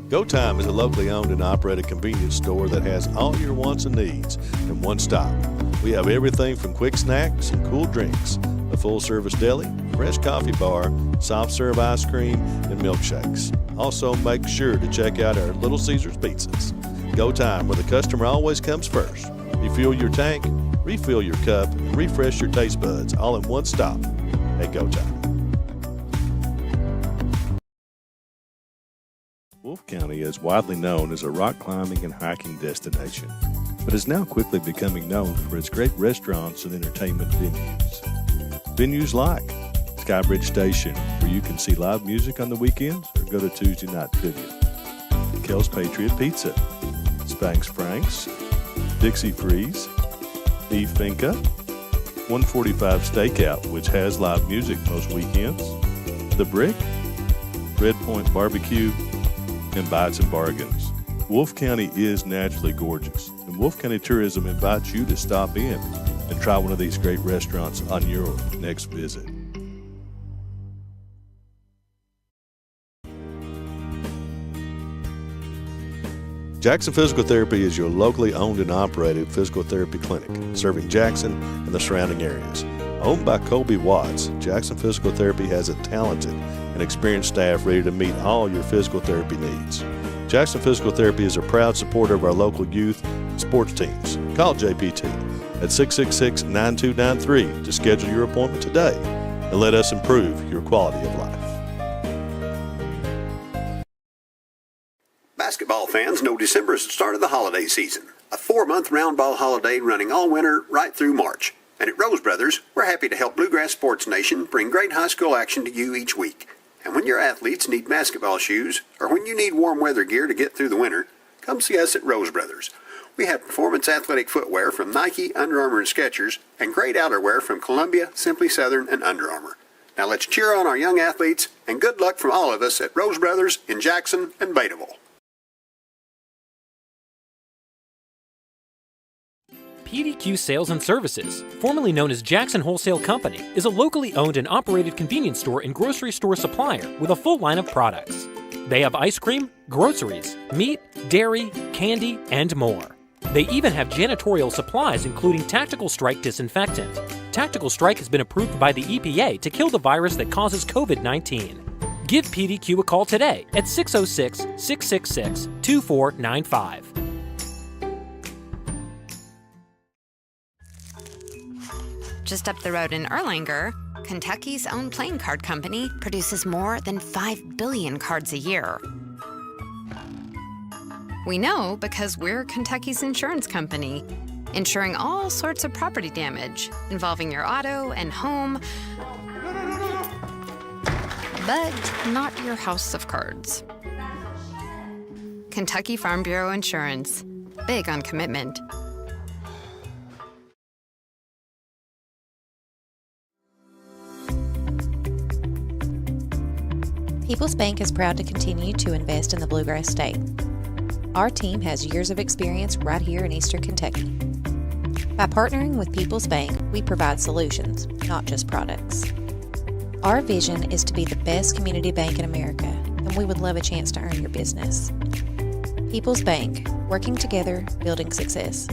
Go Time is a locally owned and operated convenience store that has all your wants and needs in one stop. We have everything from quick snacks and cool drinks, a full-service deli, fresh coffee bar, soft-serve ice cream, and milkshakes. Also, make sure to check out our Little Caesars pizzas. Go Time, where the customer always comes first. Refuel your tank, refill your cup, and refresh your taste buds all in one stop at Go Time. Wolfe County is widely known as a rock climbing and hiking destination, but is now quickly becoming known for its great restaurants and entertainment venues. Venues like Skybridge Station, where you can see live music on the weekends or go to Tuesday night trivia. Kel's Patriot Pizza, Spanx Frank's, Dixie Freeze, Beef Finca, 145 Stakeout, which has live music most weekends, The Brick, Red Point Barbecue, and Bites and Bargains. Wolfe County is naturally gorgeous, and Wolfe County Tourism invites you to stop in and try one of these great restaurants on your next visit. Jackson Physical Therapy is your locally owned and operated physical therapy clinic, serving Jackson and the surrounding areas. Owned by Colby Watts, Jackson Physical Therapy has a talented and experienced staff ready to meet all your physical therapy needs. Jackson Physical Therapy is a proud supporter of our local youth and sports teams. Call JPT at 666-9293 to schedule your appointment today and let us improve your quality of life. Basketball fans know December is the start of the holiday season. A 4-month round ball holiday running all winter right through March. And at Rose Brothers, we're happy to help Bluegrass Sports Nation bring great high school action to you each week. And when your athletes need basketball shoes, or when you need warm weather gear to get through the winter, come see us at Rose Brothers. We have performance athletic footwear from Nike, Under Armour, and Skechers, and great outerwear from Columbia, Simply Southern, and Under Armour. Now let's cheer on our young athletes, and good luck from all of us at Rose Brothers in Jackson and Betaville. PDQ Sales and Services, formerly known as Jackson Wholesale Company, is a locally owned and operated convenience store and grocery store supplier with a full line of products. They have ice cream, groceries, meat, dairy, candy, and more. They even have janitorial supplies including Tactical Strike disinfectant. Tactical Strike has been approved by the EPA to kill the virus that causes COVID-19. Give PDQ a call today at 606-666-2495. Just up the road in Erlanger, Kentucky's own playing card company produces more than 5 billion cards a year. We know because we're Kentucky's insurance company, insuring all sorts of property damage involving your auto and home, but not your house of cards. Kentucky Farm Bureau Insurance, big on commitment. People's Bank is proud to continue to invest in the Bluegrass State. Our team has years of experience right here in Eastern Kentucky. By partnering with People's Bank, we provide solutions, not just products. Our vision is to be the best community bank in America, and we would love a chance to earn your business. People's Bank, working together, building success.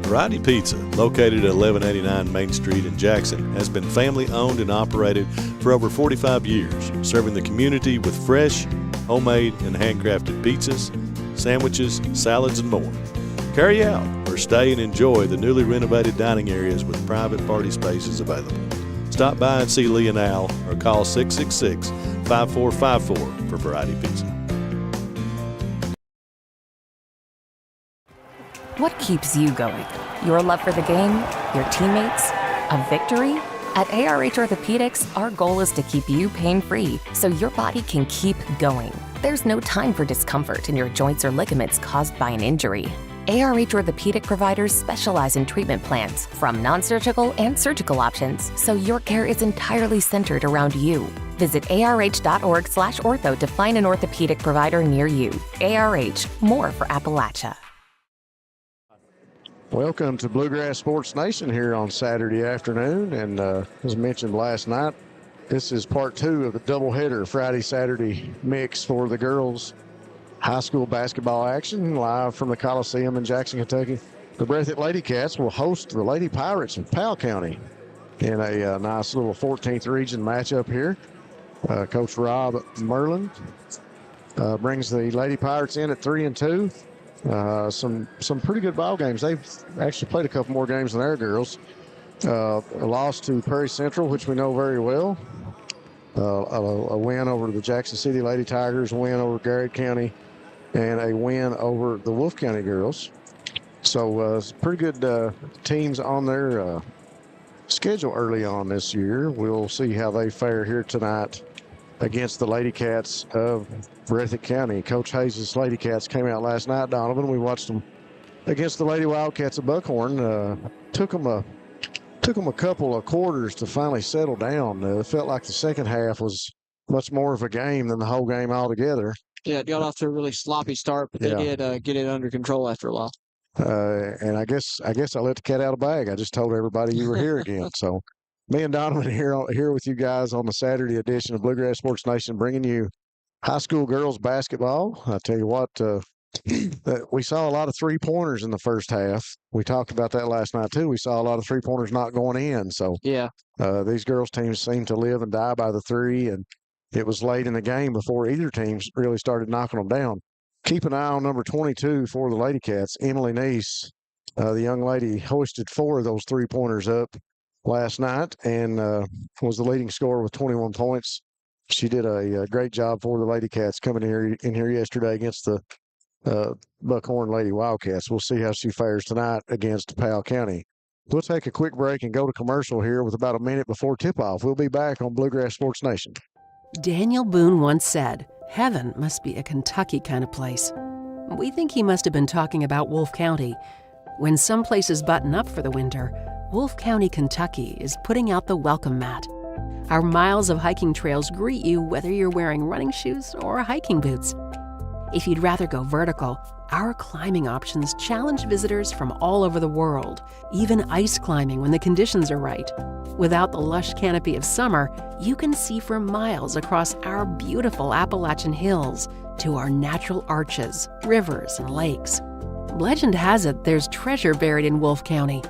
Variety Pizza, located at 1189 Main Street in Jackson, has been family owned and operated for over 45 years, serving the community with fresh, homemade, and handcrafted pizzas, sandwiches, salads, and more. Carry out or stay and enjoy the newly renovated dining areas with private party spaces available. Stop by and see Lee and Al or call 666-5454 for Variety Pizza. What keeps you going? Your love for the game? Your teammates? A victory? At ARH Orthopedics, our goal is to keep you pain-free so your body can keep going. There's no time for discomfort in your joints or ligaments caused by an injury. ARH Orthopedic providers specialize in treatment plans, from non-surgical and surgical options, so your care is entirely centered around you. Visit arh.org/ortho to find an orthopedic provider near you. ARH, more for Appalachia. Welcome to Bluegrass Sports Nation here on Saturday afternoon. And as mentioned last night, this is part 2 of the doubleheader Friday-Saturday mix for the girls' high school basketball action live from the Coliseum in Jackson, Kentucky. The Breathitt Lady Cats will host the Lady Pirates of Powell County in a nice little 14th region matchup here. Coach Rob Merlin brings the Lady Pirates in at 3-2. Some pretty good ball games. They've actually played a couple more games than their girls. A loss to Prairie Central, which we know very well. A win over the Jackson City Lady Tigers, a win over Garrett County, and a win over the Wolf County girls. So pretty good teams on their schedule early on this year. We'll see how they fare here tonight against the Lady Cats of Breathitt County. Coach Hayes' Lady Cats came out last night, Donovan. We watched them against the Lady Wildcats of Buckhorn. Took them a couple of quarters to finally settle down. It felt like the second half was much more of a game than the whole game altogether. Yeah, it got off to a really sloppy start, but they did get it under control after a while. And I guess I let the cat out of the bag. I just told everybody you were here again. So me and Donovan here with you guys on the Saturday edition of Bluegrass Sports Nation, bringing you high school girls basketball. I tell you what, we saw a lot of three-pointers in the first half. We talked about that last night too. We saw a lot of three-pointers not going in. So yeah, these girls teams seem to live and die by the three, and it was late in the game before either team really started knocking them down. Keep an eye on number 22 for the Lady Cats, Emily Neese. The young lady hoisted 4 of those three-pointers up last night and was the leading scorer with 21 points. She did a great job for the Lady Cats coming in here yesterday against the Buckhorn Lady Wildcats. We'll see how she fares tonight against Powell County. We'll take a quick break and go to commercial here with about a minute before tip-off. We'll be back on Bluegrass Sports Nation. Daniel Boone once said, "Heaven must be a Kentucky kind of place." We think he must have been talking about Wolf County. When some places button up for the winter, Wolf County, Kentucky is putting out the welcome mat. Our miles of hiking trails greet you whether you're wearing running shoes or hiking boots. If you'd rather go vertical, our climbing options challenge visitors from all over the world, even ice climbing when the conditions are right. Without the lush canopy of summer, you can see for miles across our beautiful Appalachian hills to our natural arches, rivers, and lakes. Legend has it there's treasure buried in Wolf County.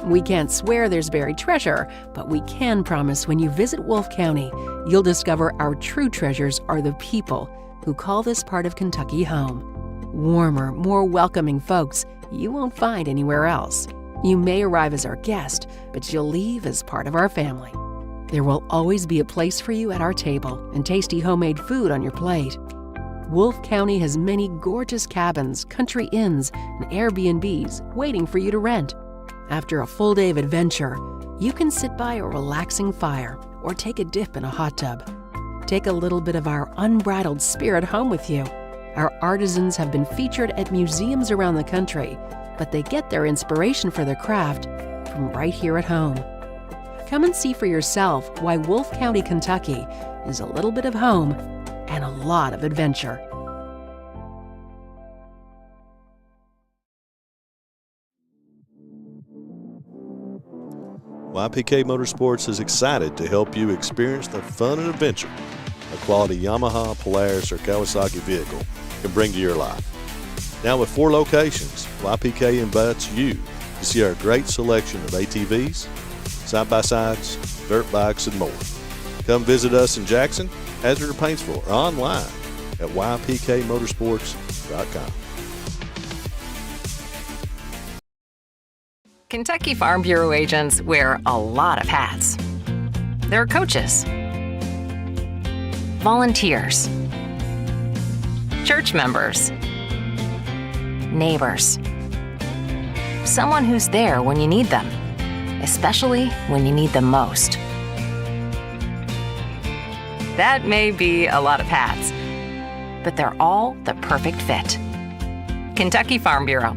We can't swear there's buried treasure, but we can promise when you visit Wolf County, you'll discover our true treasures are the people who call this part of Kentucky home. Warmer, more welcoming folks you won't find anywhere else. You may arrive as our guest, but you'll leave as part of our family. There will always be a place for you at our table and tasty homemade food on your plate. Wolf County has many gorgeous cabins, country inns, and Airbnbs waiting for you to rent. After a full day of adventure, you can sit by a relaxing fire or take a dip in a hot tub. Take a little bit of our unbridled spirit home with you. Our artisans have been featured at museums around the country, but they get their inspiration for their craft from right here at home. Come and see for yourself why Wolf County, Kentucky is a little bit of home and a lot of adventure. YPK Motorsports is excited to help you experience the fun and adventure a quality Yamaha, Polaris, or Kawasaki vehicle can bring to your life. Now with 4 locations, YPK invites you to see our great selection of ATVs, side-by-sides, dirt bikes, and more. Come visit us in Jackson, Hazard, or Paintsville, or online at ypkmotorsports.com. Kentucky Farm Bureau agents wear a lot of hats. They're coaches, volunteers, church members, neighbors, someone who's there when you need them, especially when you need them most. That may be a lot of hats, but they're all the perfect fit. Kentucky Farm Bureau,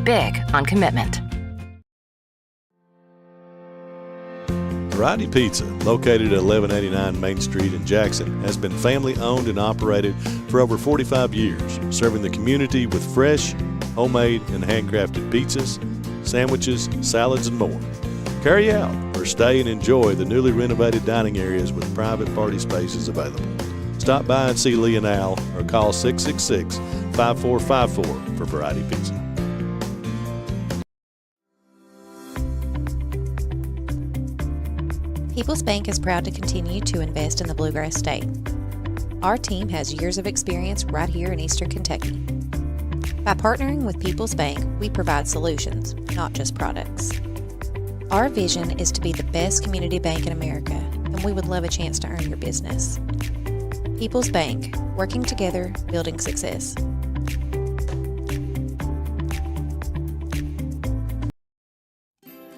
big on commitment. Variety Pizza, located at 1189 Main Street in Jackson, has been family-owned and operated for over 45 years, serving the community with fresh, homemade, and handcrafted pizzas, sandwiches, salads, and more. Carry out or stay and enjoy the newly renovated dining areas with private party spaces available. Stop by and see Lee and Al or call 666-5454 for Variety Pizza. People's Bank is proud to continue to invest in the Bluegrass State. Our team has years of experience right here in Eastern Kentucky. By partnering with People's Bank, we provide solutions, not just products. Our vision is to be the best community bank in America, and we would love a chance to earn your business. People's Bank, working together, building success.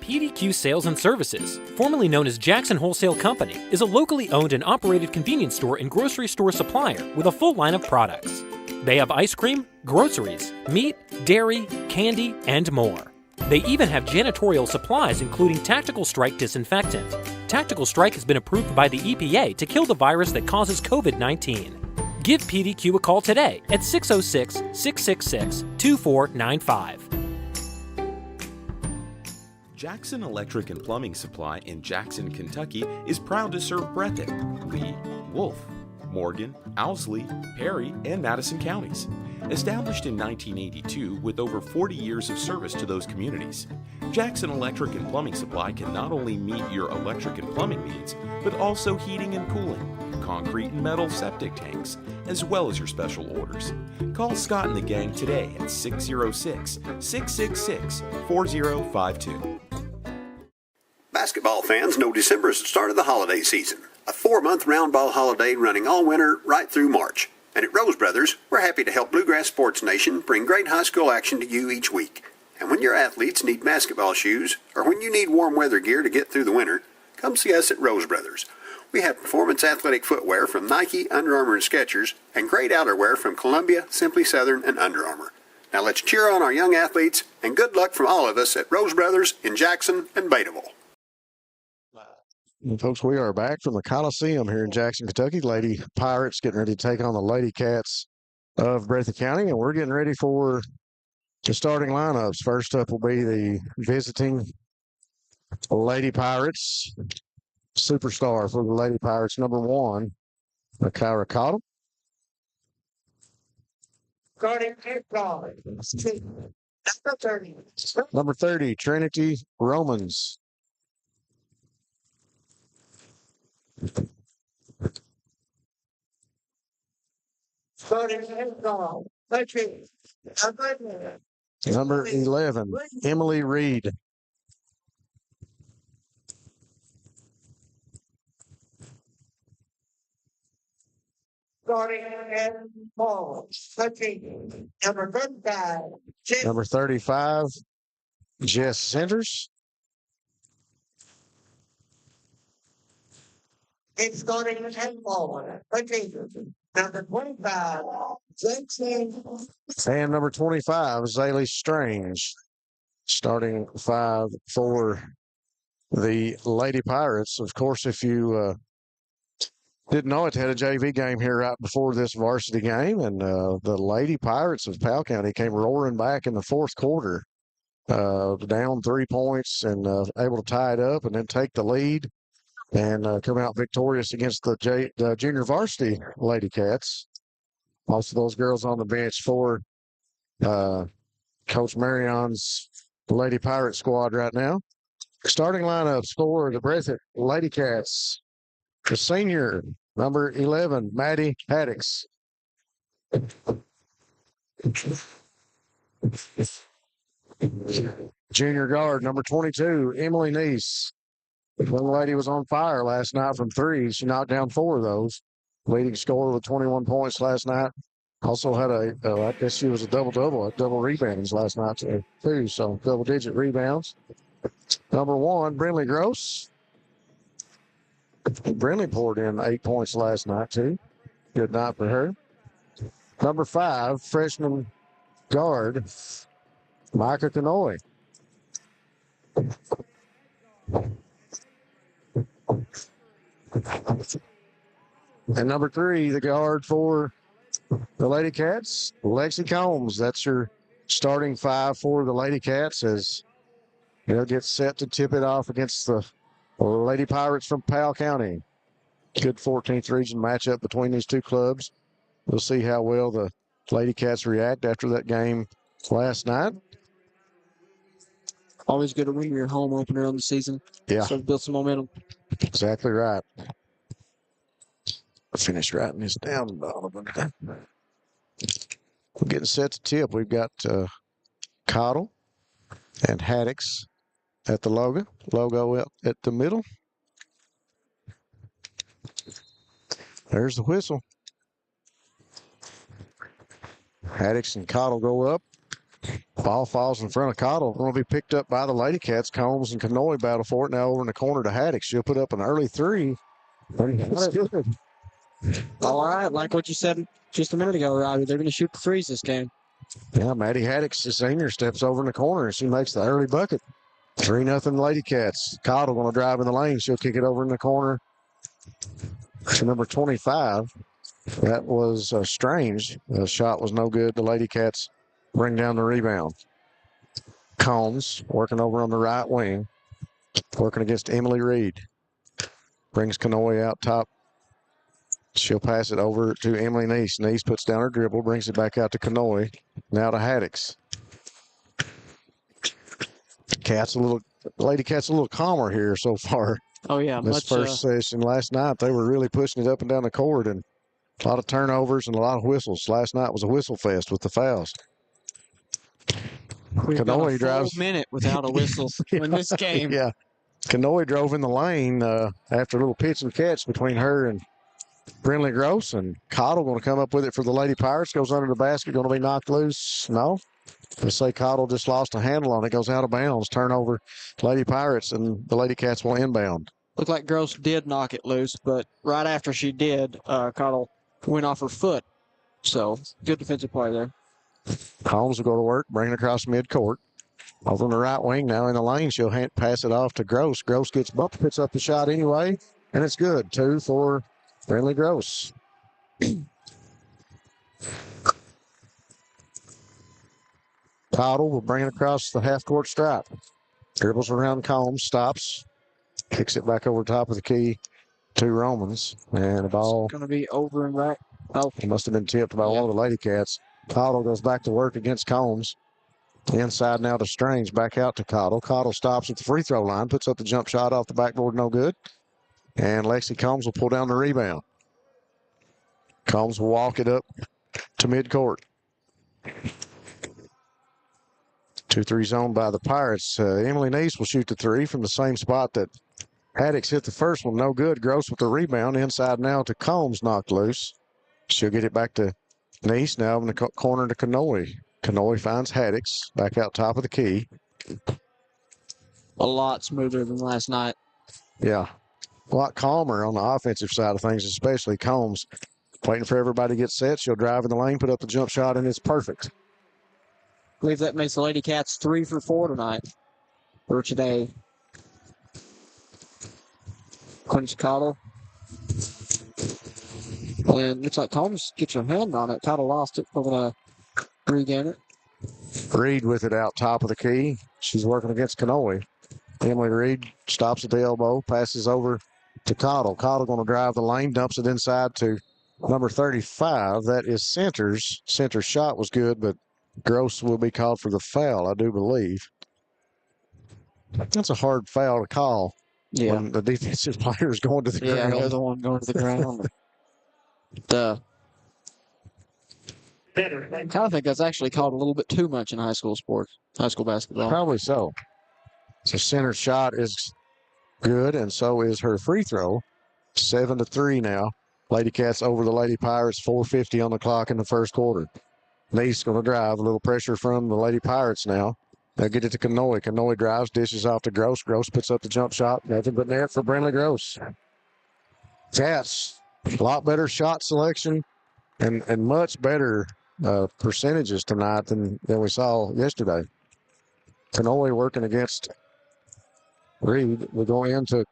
PDQ Sales and Services, formerly known as Jackson Wholesale Company, is a locally owned and operated convenience store and grocery store supplier with a full line of products. They have ice cream, groceries, meat, dairy, candy, and more. They even have janitorial supplies including Tactical Strike disinfectant. Tactical Strike has been approved by the EPA to kill the virus that causes COVID-19. Give PDQ a call today at 606-666-2495. Jackson Electric and Plumbing Supply in Jackson, Kentucky is proud to serve Breathitt, Lee, Wolf, Morgan, Owsley, Perry, and Madison counties. Established in 1982 with over 40 years of service to those communities, Jackson Electric and Plumbing Supply can not only meet your electric and plumbing needs, but also heating and cooling, concrete and metal septic tanks, as well as your special orders. Call Scott and the gang today at 606-666-4052. Basketball fans know December is the start of the holiday season. A 4-month round ball holiday running all winter right through March. And at Rose Brothers, we're happy to help Bluegrass Sports Nation bring great high school action to you each week. And when your athletes need basketball shoes, or when you need warm weather gear to get through the winter, come see us at Rose Brothers. We have performance athletic footwear from Nike, Under Armour, and Skechers, and great outerwear from Columbia, Simply Southern, and Under Armour. Now let's cheer on our young athletes, and good luck from all of us at Rose Brothers in Jackson and Bataville. And folks, we are back from the Coliseum here in Jackson, Kentucky. Lady Pirates getting ready to take on the Lady Cats of Breathitt County, and we're getting ready for the starting lineups. First up will be the visiting Lady Pirates. Superstar for the Lady Pirates, number 1, Kyra Cottle. Number 30, Trinity Romans. Number 11, Emily Reed. Number 35, Jess Centers. It's going to forward. Number 25, Jackson. And number 25, Zaylee Strange. Starting 5 for the Lady Pirates. Of course, if you didn't know it, had a JV game here right before this varsity game, and the Lady Pirates of Powell County came roaring back in the fourth quarter, down 3 points and able to tie it up and then take the lead and come out victorious against the junior varsity Lady Cats. Most of those girls on the bench for Coach Marion's Lady Pirate squad right now. Starting lineups for the Breathitt Lady Cats. The senior, number 11, Maddie Haddix. Junior guard, number 22, Emily Neese. The young lady was on fire last night from 3. She knocked down 4 of those. Leading scorer with 21 points last night. Also had I guess she was a double-double, double rebounds last night too. So double-digit rebounds. Number 1, Brinley Gross. Brinley poured in 8 points last night too. Good night for her. Number 5, freshman guard, Micah Kanoy. And number 3, the guard for the Lady Cats, Lexi Combs. That's your starting 5 for the Lady Cats as They'll get set to tip it off against the Lady Pirates from Powell County. Good 14th region matchup between these two clubs. We'll see how well the Lady Cats react after that game last night. Always good to win your home opener on the season. Yeah. So build some momentum. Exactly right. I'll finish writing this down, Donovan. We're getting set to tip. We've got Cottle and Haddix at the logo at the middle. There's the whistle. Haddix and Cottle go up. Ball falls in front of Cottle. Going to be picked up by the Lady Cats. Combs and Canoy battle for it. Now over in the corner to Haddix. She'll put up an early three. That's good. All right, like what you said just a minute ago, Robbie. They're going to shoot the threes this game. Yeah, Maddie Haddix, the senior, steps over in the corner and she makes the early bucket. 3-0 Lady Cats. Cottle going to drive in the lane. She'll kick it over in the corner to number 25. That was Strange. The shot was no good. The Lady Cats bring down the rebound. Combs working over on the right wing, working against Emily Reed. Brings Canoy out top. She'll pass it over to Emily Neese. Neese puts down her dribble, brings it back out to Canoy. Now to Haddix. Lady Cats a little calmer here so far. Oh, yeah. This first session last night, they were really pushing it up and down the court, and a lot of turnovers and a lot of whistles. Last night was a whistle fest with the fouls. We've got a full minute without a whistle in this game. Yeah. Canoy drove in the lane after a little pitch and catch between her and Brinley Gross, and Cottle going to come up with it for the Lady Pirates. Goes under the basket, going to be knocked loose. No. They say Cottle just lost a handle on it. Goes out of bounds. Turnover, Lady Pirates, and the Lady Cats will inbound. Looked like Gross did knock it loose, but right after she did, Cottle went off her foot. So, good defensive play there. Holmes will go to work, bring it across midcourt. Over on the right wing now in the lane, she'll pass it off to Gross. Gross gets bumped, puts up the shot anyway, and it's good. 2 for Brinley Gross. Cottle will bring it across the half-court stripe. Dribbles around Combs, stops, kicks it back over top of the key to Romans, and the ball going to be over and back. Oh, it must have been tipped by one of the Lady Cats. Cottle goes back to work against Combs. Inside now to Strange, back out to Cottle. Cottle stops at the free throw line, puts up the jump shot off the backboard, no good. And Lexi Combs will pull down the rebound. Combs will walk it up to midcourt. 2-3 zone by the Pirates. Emily Neese will shoot the three from the same spot that Haddix hit the first one. No good. Gross with the rebound. Inside now to Combs, knocked loose. She'll get it back to Neese. Now in the corner to Canoy. Canoy finds Haddix back out top of the key. A lot smoother than last night. Yeah. A lot calmer on the offensive side of things, especially Combs. Waiting for everybody to get set. She'll drive in the lane, put up the jump shot, and it's perfect. I believe that makes the Lady Cats 3 for 4 tonight. Or today. Quincy Cottle. And looks like Combs gets her hand on it. Cottle lost it. We're going to regain it. Reed with it out top of the key. She's working against Canoy. Emily Reed stops at the elbow, passes over to Cottle. Cottle going to drive the lane, dumps it inside to number 35. That is Center's. Center's shot was good, but Gross will be called for the foul, I do believe. That's a hard foul to call when the defensive player is going to the ground. Yeah, they're the one going to the ground. I kind of think that's actually called a little bit too much in high school sports, high school basketball. Probably so. So Center's shot is good, and so is her free throw. 7-3 now. Lady Cats over the Lady Pirates, 4:50 on the clock in the first quarter. Neese going to drive. A little pressure from the Lady Pirates now. They'll get it to Canoy. Canoy drives, dishes off to Gross. Gross puts up the jump shot. Nothing but net for Brinley Gross. Cats, a lot better shot selection and much better percentages tonight than we saw yesterday. Canoy working against Reed. We go into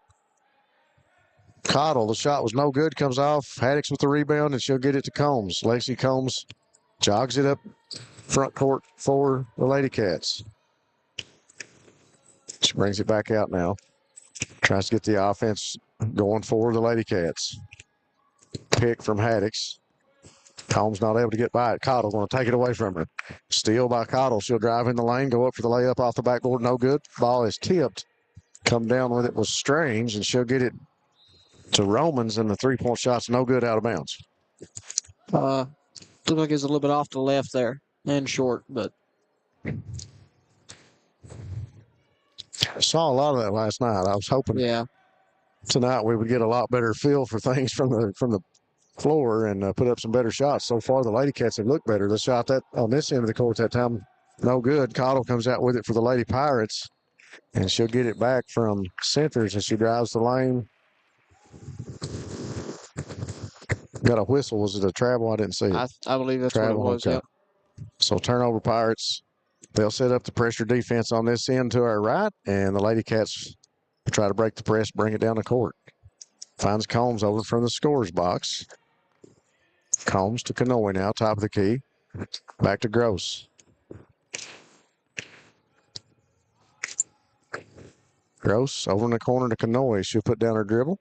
Cottle. The shot was no good. Comes off. Haddix with the rebound, and she'll get it to Combs. Lacey Combs jogs it up front court for the Lady Cats. She brings it back out now. Tries to get the offense going for the Lady Cats. Pick from Haddix. Combs not able to get by it. Cottle going to take it away from her. Steal by Cottle. She'll drive in the lane, go up for the layup off the backboard. No good. Ball is tipped. Come down with it was Strange, and she'll get it to Romans, and the three-point shot's no good, out of bounds. Looked like it's a little bit off to the left there and short, but I saw a lot of that last night. I was hoping tonight we would get a lot better feel for things from the floor and put up some better shots. So far, the Lady Cats have looked better. The shot that on this end of the court that time, no good. Cottle comes out with it for the Lady Pirates, and she'll get it back from Centers as she drives the lane. Got a whistle. Was it a travel? I didn't see it. I believe that's travel, what it was. okay. Yeah. So turnover Pirates. They'll set up the pressure defense on this end to our right, and the Lady Cats try to break the press, bring it down the court. Finds Combs over from the scorer's box. Combs to Kanoe now, top of the key. Back to Gross. Gross over in the corner to Kanoe. She'll put down her dribble.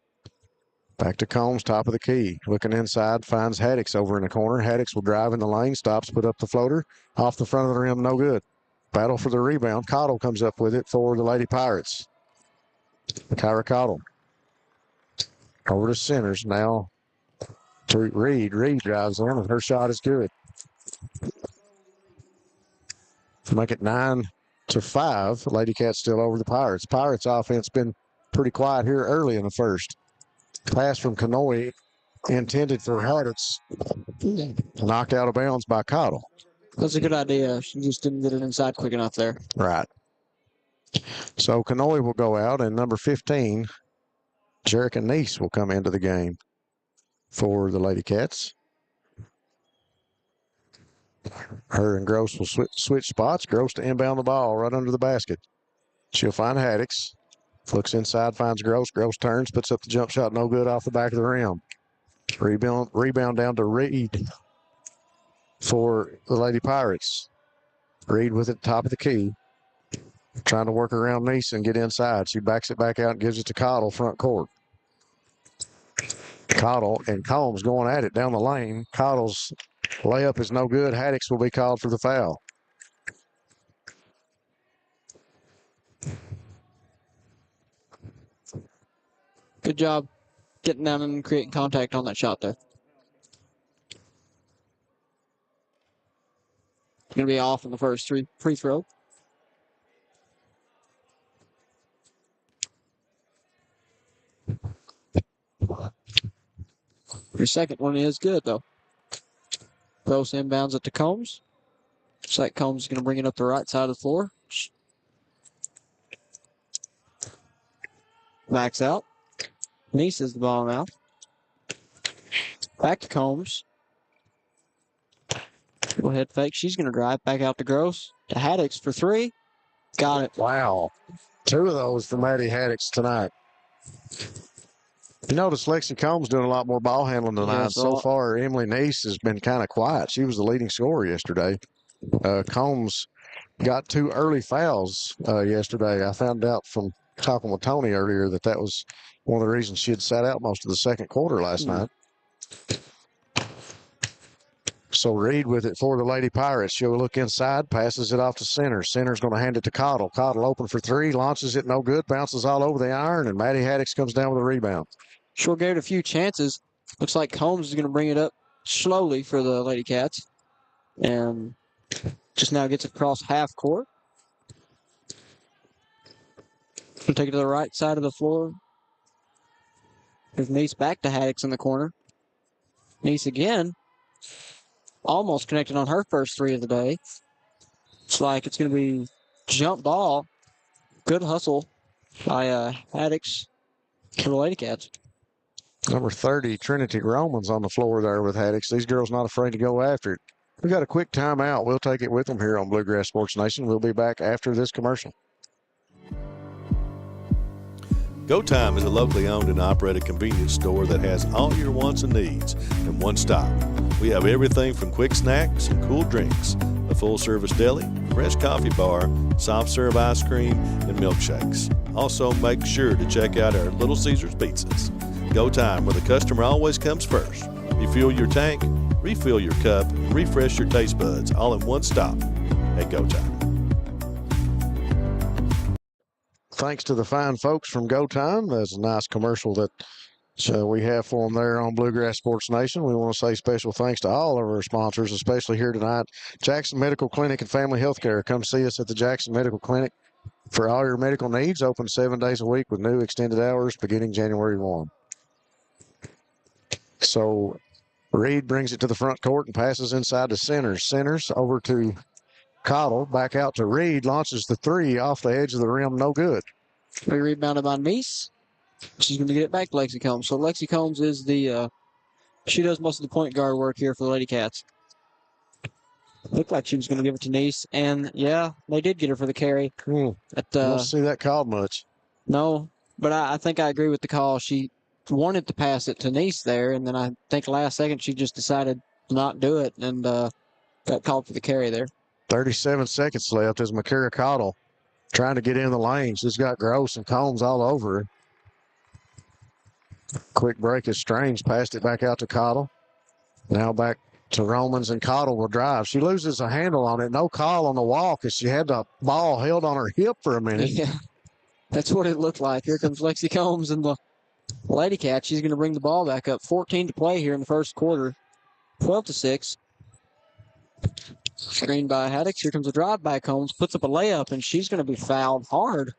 Back to Combs, top of the key. Looking inside, finds Haddix over in the corner. Haddix will drive in the lane, stops, put up the floater. Off the front of the rim, no good. Battle for the rebound. Cottle comes up with it for the Lady Pirates. Kyra Cottle. Over to Centers now to Reed. Reed drives in, and her shot is good. Make it 9-5. Lady Cats still over the Pirates. Pirates offense been pretty quiet here early in the first. Pass from Kanoe intended for Haddix. Knocked out of bounds by Cottle. That's a good idea. She just didn't get it inside quick enough there. Right. So Kanoe will go out, and number 15, Jerica Neese, will come into the game for the Lady Cats. Her and Gross will switch spots. Gross to inbound the ball right under the basket. She'll find Haddix. Looks inside, finds Gross. Gross turns, puts up the jump shot, no good, off the back of the rim. Rebound down to Reed for the Lady Pirates. Reed with it, top of the key. Trying to work around Neese and get inside. She backs it back out and gives it to Cottle, front court. Cottle and Combs going at it down the lane. Cottle's layup is no good. Haddix will be called for the foul. Good job getting down and creating contact on that shot there. Going to be off in the first free throw. Your second one is good, though. Gross inbounds it to Combs. Looks like Combs is going to bring it up the right side of the floor. Backs out. Neese is the ball now. Back to Combs. Go ahead, fake. She's going to drive back out to Gross. To Haddix for three. Got it. Wow. Two of those for Maddie Haddix tonight. You notice Lexi Combs doing a lot more ball handling tonight. Yeah, so far, Emily Neese has been kind of quiet. She was the leading scorer yesterday. Combs got 2 early fouls yesterday. I found out from talking with Tony earlier that was one of the reasons she had sat out most of the second quarter last night. So Reed with it for the Lady Pirates. She'll look inside, passes it off to Center. Center's going to hand it to Cottle. Cottle open for three, launches it, no good, bounces all over the iron, and Maddie Haddix comes down with a rebound. Sure gave it a few chances. Looks like Combs is going to bring it up slowly for the Lady Cats. And just now gets across half court. Take it to the right side of the floor. There's Neese back to Haddix in the corner. Neese again. Almost connected on her first three of the day. It's like it's going to be jump ball. Good hustle by Haddix for the Lady Cats. Number 30, Trinity Romans on the floor there with Haddix. These girls not afraid to go after it. We got a quick timeout. We'll take it with them here on Bluegrass Sports Nation. We'll be back after this commercial. Go Time is a locally owned and operated convenience store that has all your wants and needs in one stop. We have everything from quick snacks and cool drinks, a full-service deli, fresh coffee bar, soft serve ice cream, and milkshakes. Also, make sure to check out our Little Caesars pizzas. Go Time, where the customer always comes first. Refuel your tank, refill your cup, and refresh your taste buds all in one stop at Go Time. Thanks to the fine folks from Go Time. That's a nice commercial that we have for them there on Bluegrass Sports Nation. We want to say special thanks to all of our sponsors, especially here tonight. Jackson Medical Clinic and Family Healthcare. Come see us at the Jackson Medical Clinic for all your medical needs. Open 7 days a week with new extended hours beginning January 1. So Reed brings it to the front court and passes inside to Centers. Centers over to Cottle, back out to Reed, launches the three off the edge of the rim, no good. Rebounded by Nice. She's going to get it back to Lexi Combs. So Lexi Combs is she does most of the point guard work here for the Lady Cats. Looked like she was going to give it to Nice, and yeah, they did get her for the carry. Don't see that called much. No, but I think I agree with the call. She wanted to pass it to Nice there, and then I think last second she just decided to not do it and got called for the carry there. 37 seconds left as Makara Cottle trying to get in the lane. She's got Gross and Combs all over her. Quick break is Strange. Passed it back out to Cottle. Now back to Romans, and Cottle will drive. She loses a handle on it. No call on the wall because she had the ball held on her hip for a minute. Yeah, that's what it looked like. Here comes Lexi Combs and the Lady Cat. She's going to bring the ball back up. 14 to play here in the first quarter. 12-6. Screen by Haddix. Here comes a drive by Combs. Puts up a layup, and she's going to be fouled hard.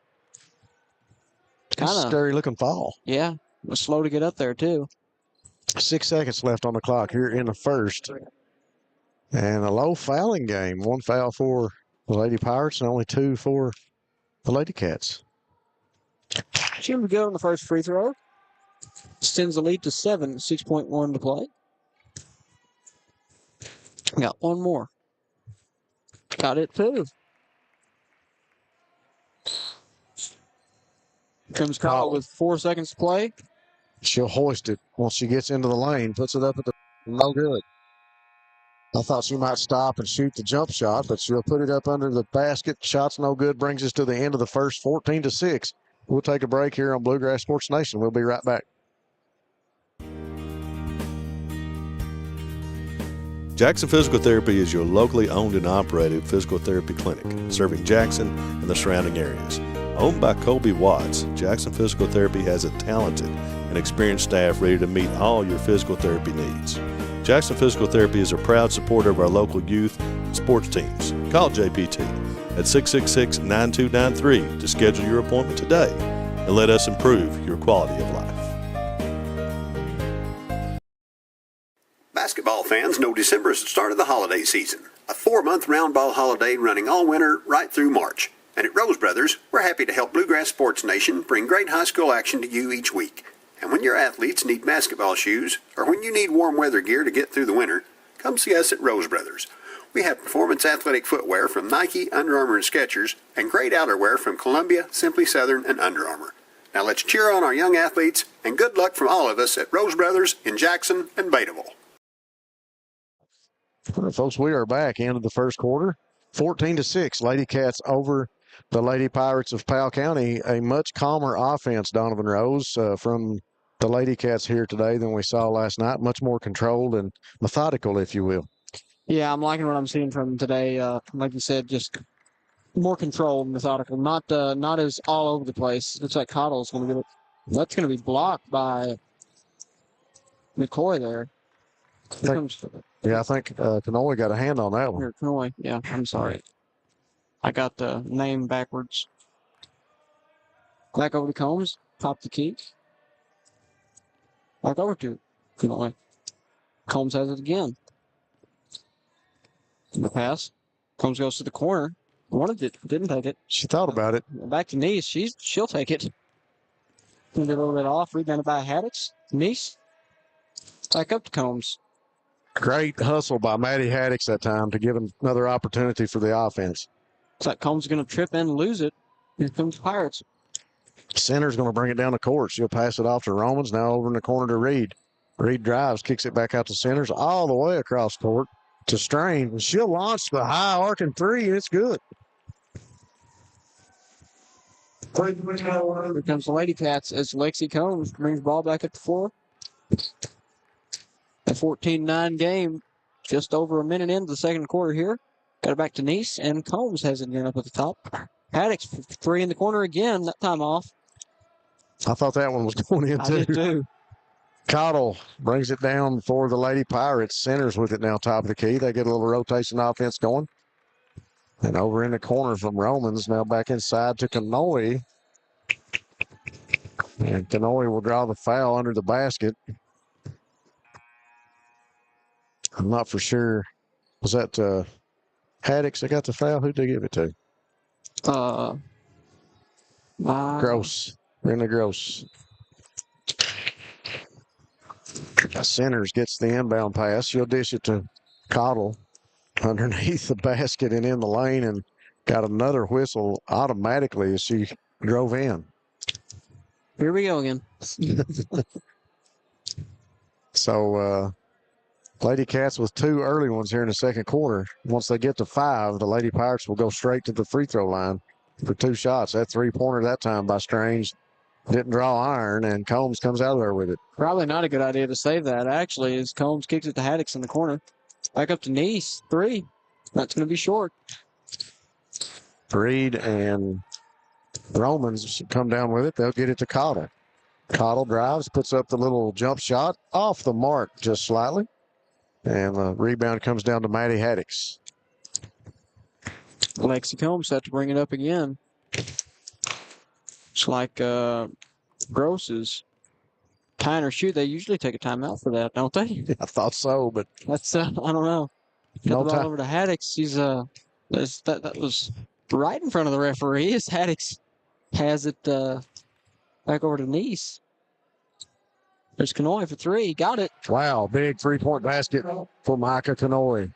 Kind of scary looking foul. Yeah, was slow to get up there too. 6 seconds left on the clock here in the first. And a low fouling game. 1 foul for the Lady Pirates and only 2 for the Lady Cats. She's going to go on the first free throw. Extends the lead to 7, 6.1 to play. Got one more. Got it too. Comes Cottle with 4 seconds to play. She'll hoist it once she gets into the lane. Puts it up at the no good. I thought she might stop and shoot the jump shot, but she'll put it up under the basket. Shot's no good. Brings us to the end of the first, 14-6. We'll take a break here on Bluegrass Sports Nation. We'll be right back. Jackson Physical Therapy is your locally owned and operated physical therapy clinic, serving Jackson and the surrounding areas. Owned by Colby Watts, Jackson Physical Therapy has a talented and experienced staff ready to meet all your physical therapy needs. Jackson Physical Therapy is a proud supporter of our local youth and sports teams. Call JPT at 666-9293 to schedule your appointment today and let us improve your quality of life. Basketball fans know December is the start of the holiday season. A 4-month round ball holiday running all winter right through March. And at Rose Brothers, we're happy to help Bluegrass Sports Nation bring great high school action to you each week. And when your athletes need basketball shoes, or when you need warm weather gear to get through the winter, come see us at Rose Brothers. We have performance athletic footwear from Nike, Under Armour, and Skechers, and great outerwear from Columbia, Simply Southern, and Under Armour. Now let's cheer on our young athletes, and good luck from all of us at Rose Brothers in Jackson and Bataville. All right, folks, we are back into the first quarter. 14-6, Lady Cats over the Lady Pirates of Powell County. A much calmer offense, Donovan Rose, from the Lady Cats here today than we saw last night. Much more controlled and methodical, if you will. Yeah, I'm liking what I'm seeing from them today. Like you said, just more controlled and methodical. Not as all over the place. Looks like Cottle's going to get it. That's going to be blocked by McCoy there. I think Canoy got a hand on that one. Here, Canoy. Yeah, I'm sorry. I got the name backwards. Back over to Combs. Pop the key. Back over to Canoy. Combs has it again. The pass. Combs goes to the corner. Wanted it, didn't take it. She thought about it. Back to Nice. She'll take it. Get a little bit off. Rebounded by Haddix. Nice. Back up to Combs. Great hustle by Maddie Haddix that time to give another opportunity for the offense. Looks like Combs is going to trip in and lose it. Here comes Pirates. Center's going to bring it down the court. She'll pass it off to Romans. Now over in the corner to Reed. Reed drives, kicks it back out to Centers all the way across court to Strain. She'll launch the high arcing three, and it's good. Here comes the Lady Cats as Lexi Combs brings the ball back at the floor. A 14-9 game, just over a minute into the second quarter here. Got it back to Nice, and Combs has it in up at the top. Haddix for three in the corner again, that time off. I thought that one was going in, I too. did, too. Cottle brings it down for the Lady Pirates. Centers with it now, top of the key. They get a little rotation offense going. And over in the corner from Romans, now back inside to Kanoy. And Kanoy will draw the foul under the basket. I'm not for sure. Was that Haddix that got the foul? Who did they give it to? Gross. Really Gross. Centers gets the inbound pass. She'll dish it to Cottle underneath the basket and in the lane, and got another whistle automatically as she drove in. Here we go again. So Lady Cats with two early ones here in the second quarter. Once they get to 5, the Lady Pirates will go straight to the free throw line for 2 shots. That three-pointer that time by Strange didn't draw iron, and Combs comes out of there with it. Probably not a good idea to save that, actually, as Combs kicks it to Haddix in the corner. Back up to Nice, 3. That's going to be short. Reed and Romans come down with it. They'll get it to Cottle. Cottle drives, puts up the little jump shot off the mark just slightly. And the rebound comes down to Maddie Haddix. Lexi Combs had to bring it up again. It's like Gross is tying her shoe. They usually take a timeout for that, don't they? I thought so, but that's I don't know. No Got the ball time. over to Haddix. He's that was right in front of the referee. As Haddix has it back over to Nice. There's Kanoy for 3. Got it. Wow, big three-point basket for Micah Kanoy.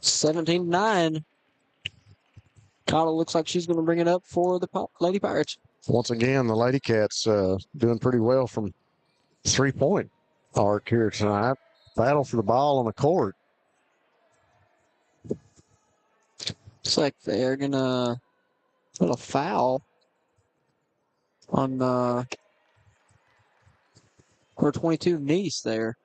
17-9. Cottle looks like she's going to bring it up for the Lady Pirates. Once again, the Lady Cats doing pretty well from three-point arc here tonight. Battle for the ball on the court. Looks like they're going to put a foul on number 22 Nice there.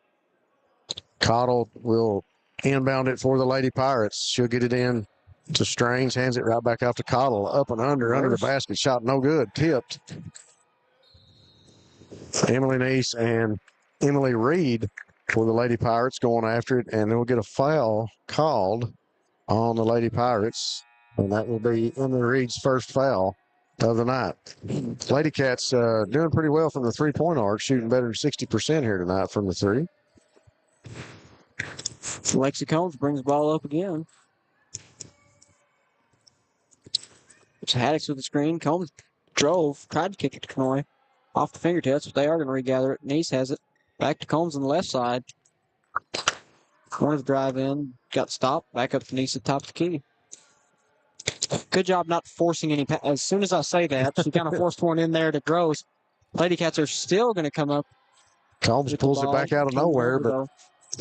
Cottle will inbound it for the Lady Pirates. She'll get it in to Strange, hands it right back out to Cottle. Up and under the basket. Shot no good. Tipped. Emily Nice and Emily Reed for the Lady Pirates going after it, and they'll get a foul called on the Lady Pirates, and that will be Emily Reed's first foul of the night. Lady Cats doing pretty well from the three-point arc, shooting better than 60% here tonight from the 3. Lexi Combs brings the ball up again. It's Haddix with the screen. Combs drove, tried to kick it to Kanoy. Off the fingertips, but they are going to regather it. Nice has it. Back to Combs on the left side. Corner drive in. Got stopped. Back up to Nice at the top of the key. Good job not forcing any. As soon as I say that, she kind of forced one in there to Gross. Lady Cats are still going to come up. Combs pulls it back out of nowhere, but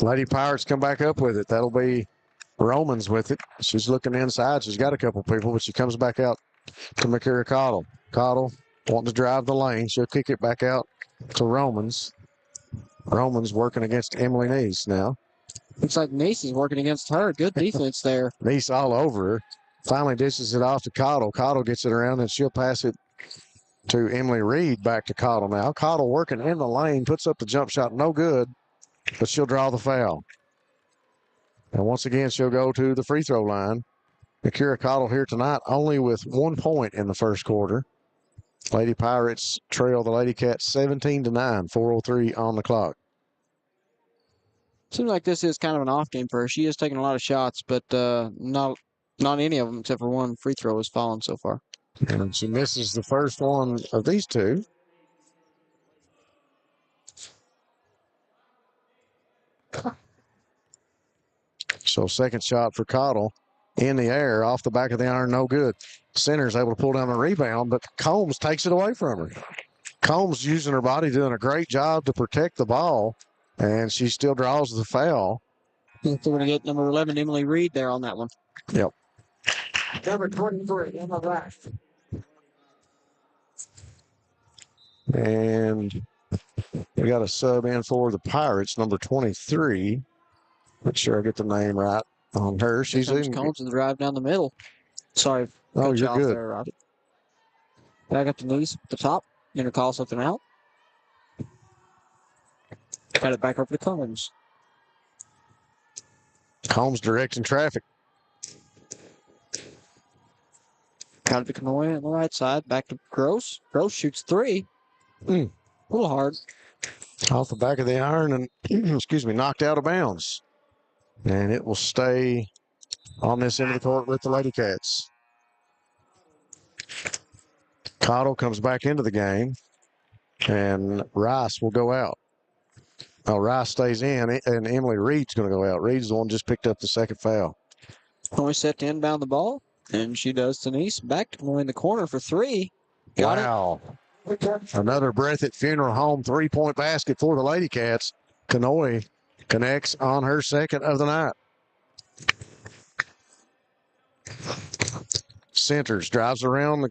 Lady Pirates come back up with it. That'll be Romans with it. She's looking inside. She's got a couple people, but she comes back out to Makira Cottle. Cottle wanting to drive the lane. She'll kick it back out to Romans. Romans working against Emily Nice now. Looks like Nice is working against her. Good defense there. Nice all over her. Finally dishes it off to Cottle. Cottle gets it around, and she'll pass it to Emily Reed. Back to Cottle now. Cottle working in the lane. Puts up the jump shot. No good, but she'll draw the foul. And once again, she'll go to the free throw line. Akira Cottle here tonight only with 1 point in the first quarter. Lady Pirates trail the Lady Cats 17-9, 4:03 on the clock. Seems like this is kind of an off game for her. She is taking a lot of shots, but not any of them except for one free throw has fallen so far. And she misses the first one of these two. So second shot for Cottle in the air, off the back of the iron, no good. Center's able to pull down the rebound, but Combs takes it away from her. Combs using her body, doing a great job to protect the ball, and she still draws the foul. I think they're going to get number 11, Emily Reed, there on that one. Yep. Number 23, Emma Black. And we got a sub in for the Pirates, number 23. Make sure I get the name right on her. She's in. Comes to the drive down the middle. Sorry. Oh, you're good. There, Robbie. Back up to Denise at the top. Gonna call something out. Got it back over to Combs. Combs directing traffic. Got it to Canoy on the right side. Back to Gross. Gross shoots 3. A little hard. Off the back of the iron and, excuse me, knocked out of bounds. And it will stay on this end of the court with the Lady Cats. Cottle comes back into the game, and Rice will go out. Rice stays in, and Emily Reed's going to go out. Reed's the one just picked up the second foul. Canoy set to inbound the ball, and she does. Denise back to Canoy in the corner for 3. Got it. Another Breathitt Funeral Home three-point basket for the Lady Cats. Canoy connects on her second of the night. Centers, drives around the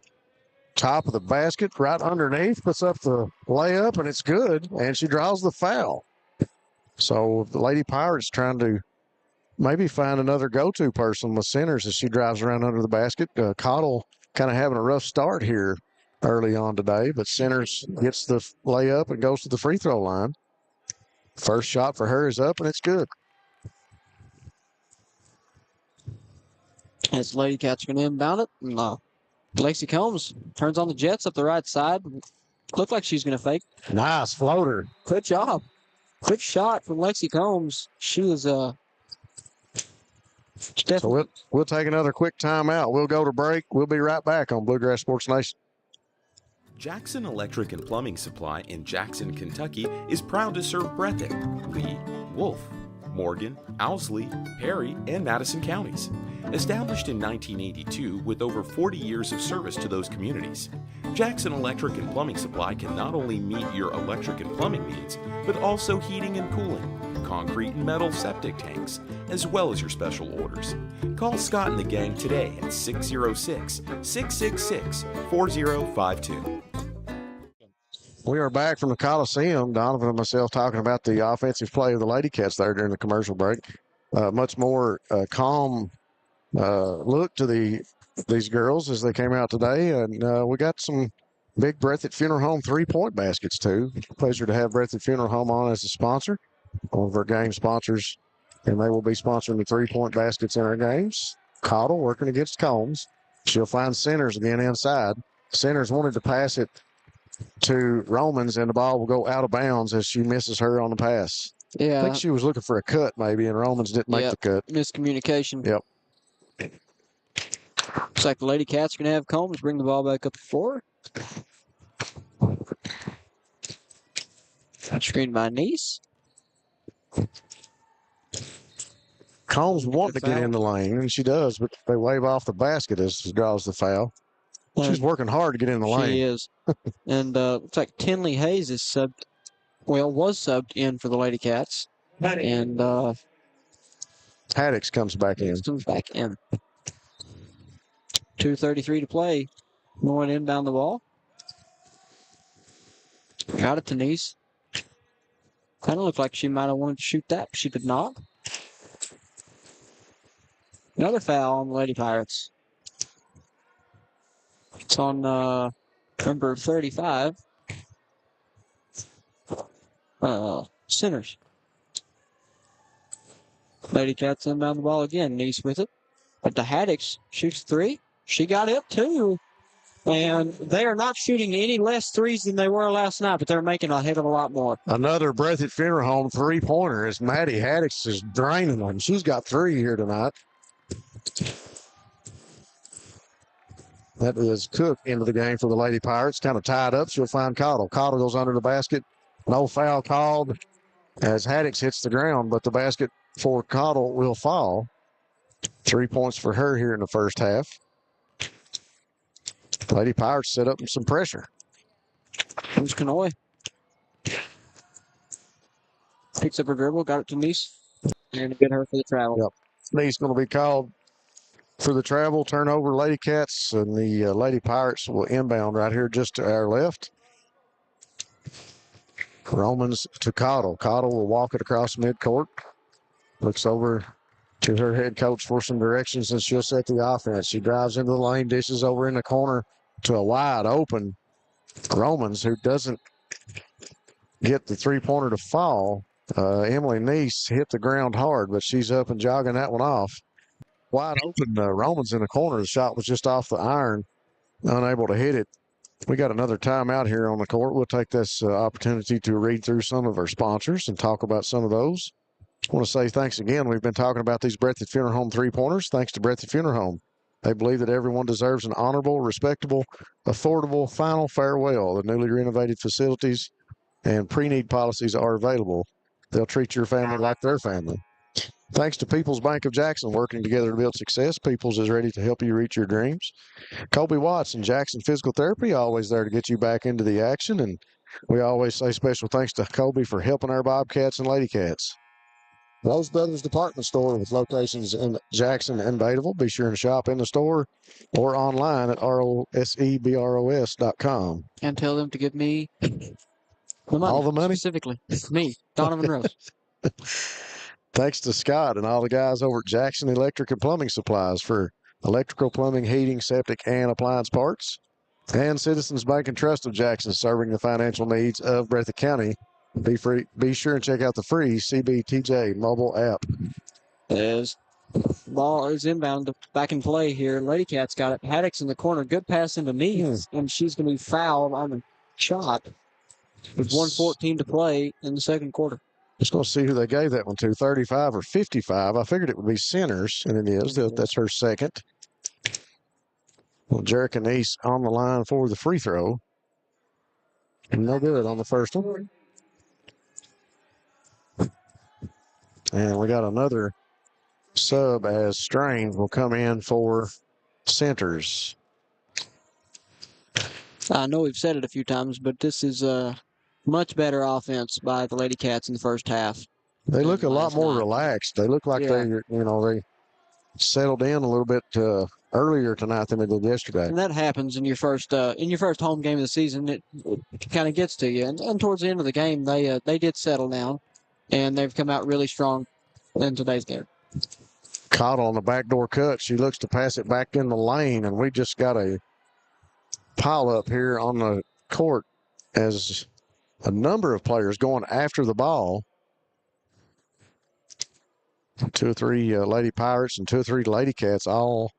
top of the basket, right underneath, puts up the layup, and it's good, and she draws the foul. So the Lady Pirates trying to maybe find another go-to person with centers as she drives around under the basket. Cottle kind of having a rough start here early on today, but centers gets the layup and goes to the free throw line. First shot for her is up, and it's good. As the Lady Cats are going to inbound it. And, Lacey Combs turns on the Jets up the right side. Looked like she's going to fake. Nice floater. Good job. Quick shot from Lacey Combs. She was So we'll take another quick timeout. We'll go to break. We'll be right back on Bluegrass Sports Nation. Jackson Electric and Plumbing Supply in Jackson, Kentucky is proud to serve Breathitt, Lee, Wolf, Morgan, Owsley, Perry, and Madison counties. Established in 1982 with over 40 years of service to those communities, Jackson Electric and Plumbing Supply can not only meet your electric and plumbing needs, but also heating and cooling, concrete and metal septic tanks, as well as your special orders. Call Scott and the gang today at 606-666-4052. We are back from the Coliseum. Donovan and myself talking about the offensive play of the Lady Cats there during the commercial break. Much more calm look to these girls as they came out today. And we got some big Breathitt Funeral Home three-point baskets, too. Pleasure to have Breathitt Funeral Home on as a sponsor, one of our game sponsors. And they will be sponsoring the three-point baskets in our games. Cottle working against Combs. She'll find Centers again inside. Centers wanted to pass it to Romans, and the ball will go out of bounds as she misses her on the pass. Yeah. I think she was looking for a cut maybe, and Romans didn't make the cut. Miscommunication. Yep. Looks like the Lady Cats are going to have Combs bring the ball back up the floor. Screen by Nice. Combs wanting to get in the lane, and she does, but they wave off the basket as she draws the foul. She's working hard to get in the lane. She is. And looks like Tinley Hayes is was subbed in for the Lady Cats. And Haddix comes back in. 2:33 to play. Going inbound the ball. Got it to Nice. Kind of looked like she might have wanted to shoot that, but she did not. Another foul on the Lady Pirates. It's on number 35. Centers. Lady Cats inbound the ball again. Nice with it. But the Haddix shoots 3. She got it too. And they are not shooting any less threes than they were last night, but they're making a heck of a lot more. Another Breathitt Funeral Home three-pointer as Maddie Haddix is draining them. She's got 3 here tonight. That is Cook into the game for the Lady Pirates. Kind of tied up. She'll find Cottle. Cottle goes under the basket. No foul called as Haddix hits the ground, but the basket for Cottle will fall. 3 points for her here in the first half. The Lady Pirates set up some pressure. Here's Canoy. Picks up her dribble, got it to Nice. And get her for the travel. Yep. Nice going to be called for the travel. Turnover, Lady Cats, and the Lady Pirates will inbound right here just to our left. Romans to Cottle. Cottle will walk it across midcourt. Looks over to her head coach for some directions, and she'll set the offense. She drives into the lane, dishes over in the corner to a wide open Romans, who doesn't get the three-pointer to fall. Emily Neese hit the ground hard, but she's up and jogging that one off. Wide open Romans in the corner. The shot was just off the iron, unable to hit it. We got another timeout here on the court. We'll take this opportunity to read through some of our sponsors and talk about some of those. I want to say thanks again. We've been talking about these Breathitt Funeral Home three-pointers. Thanks to Breathitt Funeral Home. They believe that everyone deserves an honorable, respectable, affordable final farewell. The newly renovated facilities and pre-need policies are available. They'll treat your family like their family. Thanks to People's Bank of Jackson, working together to build success. People's is ready to help you reach your dreams. Colby Watts and Jackson Physical Therapy, always there to get you back into the action. And we always say special thanks to Colby for helping our Bobcats and Lady Cats. Rose Brothers Department Store with locations in Jackson and Bataville. Be sure to shop in the store or online at rosebros.com. And tell them to give me the money. All the money? Specifically. Me, Donovan Rose. Thanks to Scott and all the guys over at Jackson Electric and Plumbing Supplies for electrical, plumbing, heating, septic, and appliance parts. And Citizens Bank and Trust of Jackson, serving the financial needs of Breathitt County. Be sure and check out the free CBTJ mobile app. As ball is inbound, back in play here. Lady Cats got it. Haddix in the corner. Good pass into Neese, and she's going to be fouled on the shot with 1:14 to play in the second quarter. Just going to see who they gave that one to, 35 or 55. I figured it would be Centers, and it is. That's her second. Well, Jerica Neese on the line for the free throw. No good on the first one. And we got another sub as Strange will come in for Centers. I know we've said it a few times, but this is a much better offense by the Lady Cats in the first half. They look a lot more relaxed. They look like they settled in a little bit earlier tonight than they did yesterday. And that happens in your first home game of the season. It kind of gets to you. And towards the end of the game, they did settle down, and they've come out really strong in today's game. Caught on the backdoor cut. She looks to pass it back in the lane, and we just got a pile up here on the court as a number of players going after the ball. 2 or 3 Lady Pirates and 2 or 3 Lady Cats all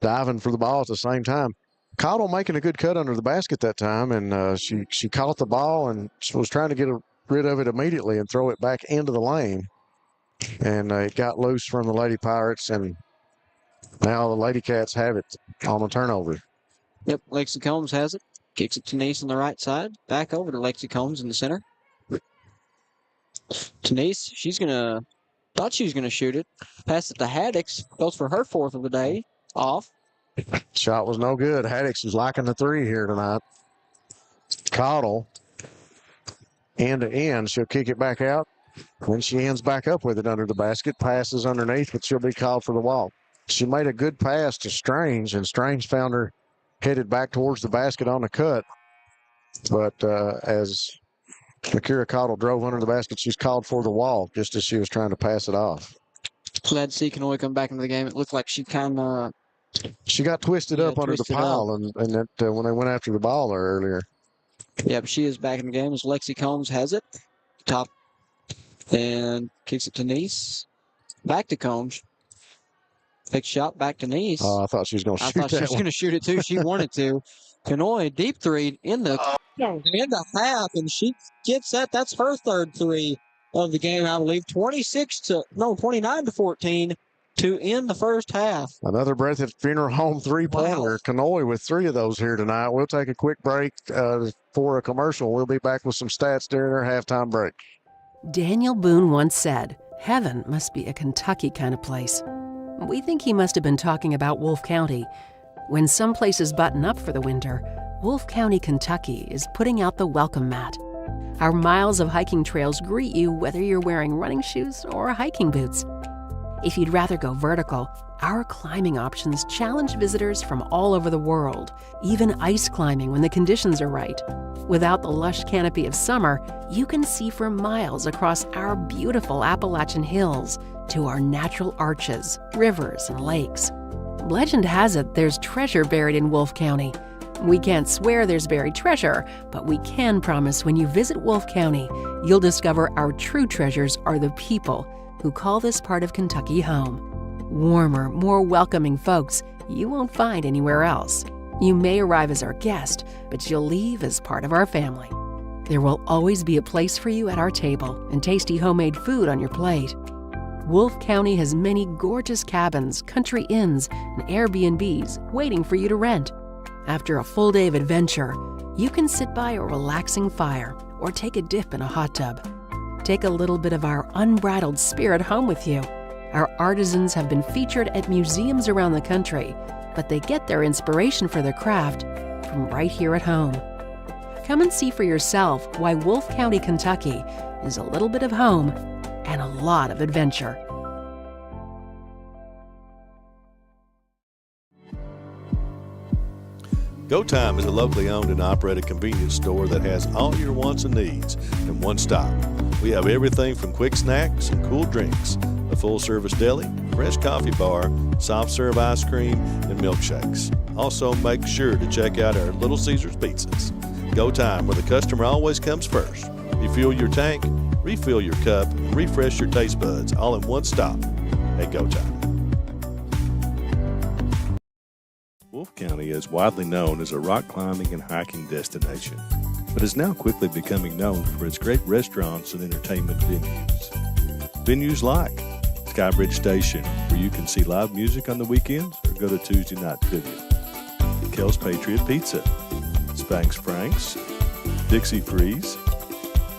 diving for the ball at the same time. Cottle making a good cut under the basket that time, and she caught the ball and she was trying to get rid of it immediately and throw it back into the lane. And it got loose from the Lady Pirates, and now the Lady Cats have it on the turnover. Yep, Lexi Combs has it. Kicks it to Neese on the right side. Back over to Lexi Combs in the center. To Neese, thought she was going to shoot it. Pass it to Haddix. Goes for her fourth of the day. Off. Shot was no good. Haddix was liking the three here tonight. Cottle, end to end. She'll kick it back out. When she ends back up with it under the basket, passes underneath, but she'll be called for the walk. She made a good pass to Strange, and Strange found her headed back towards the basket on the cut. But as Akira Cottle drove under the basket, she's called for the walk just as she was trying to pass it off. Glad to see Kanoe come back into the game. It looked like she kind of... She got twisted up under the pile and that when they went after the ball earlier. Yeah, but she is back in the game as Lexi Combs has it. Top. And kicks it to Neese. Back to Combs. Takes shot back to Neese. Oh, I thought she was going to shoot that. I thought she was going to shoot it too. She wanted to. Kanoe deep three in the half, and she gets that. That's her third three of the game, I believe. 29-14 to end the first half. Another Breathitt Funeral Home three-pointer. Wow. Kanoe with 3 of those here tonight. We'll take a quick break for a commercial. We'll be back with some stats during our halftime break. Daniel Boone once said, "Heaven must be a Kentucky kind of place." We think he must have been talking about Wolfe County. When some places button up for the winter, Wolfe County, Kentucky is putting out the welcome mat. Our miles of hiking trails greet you whether you're wearing running shoes or hiking boots. If you'd rather go vertical, our climbing options challenge visitors from all over the world, even ice climbing when the conditions are right. Without the lush canopy of summer, you can see for miles across our beautiful Appalachian hills to our natural arches, rivers, and lakes. Legend has it there's treasure buried in Wolfe County. We can't swear there's buried treasure, but we can promise when you visit Wolfe County, you'll discover our true treasures are the people who call this part of Kentucky home. Warmer, more welcoming folks you won't find anywhere else. You may arrive as our guest, but you'll leave as part of our family. There will always be a place for you at our table and tasty homemade food on your plate. Wolfe County has many gorgeous cabins, country inns, and Airbnbs waiting for you to rent. After a full day of adventure, you can sit by a relaxing fire or take a dip in a hot tub. Take a little bit of our unbridled spirit home with you. Our artisans have been featured at museums around the country, but they get their inspiration for their craft from right here at home. Come and see for yourself why Wolfe County, Kentucky is a little bit of home and a lot of adventure. Go Time is a locally owned and operated convenience store that has all your wants and needs in one stop. We have everything from quick snacks and cool drinks, a full-service deli, fresh coffee bar, soft-serve ice cream, and milkshakes. Also, make sure to check out our Little Caesars pizzas. Go Time, where the customer always comes first. Refuel your tank, refill your cup, and refresh your taste buds all in one stop at Go Time. Wolfe County is widely known as a rock climbing and hiking destination, but is now quickly becoming known for its great restaurants and entertainment venues. Venues like Skybridge Station, where you can see live music on the weekends or go to Tuesday night trivia. Kel's Patriot Pizza, Spanx Frank's, Dixie Freeze,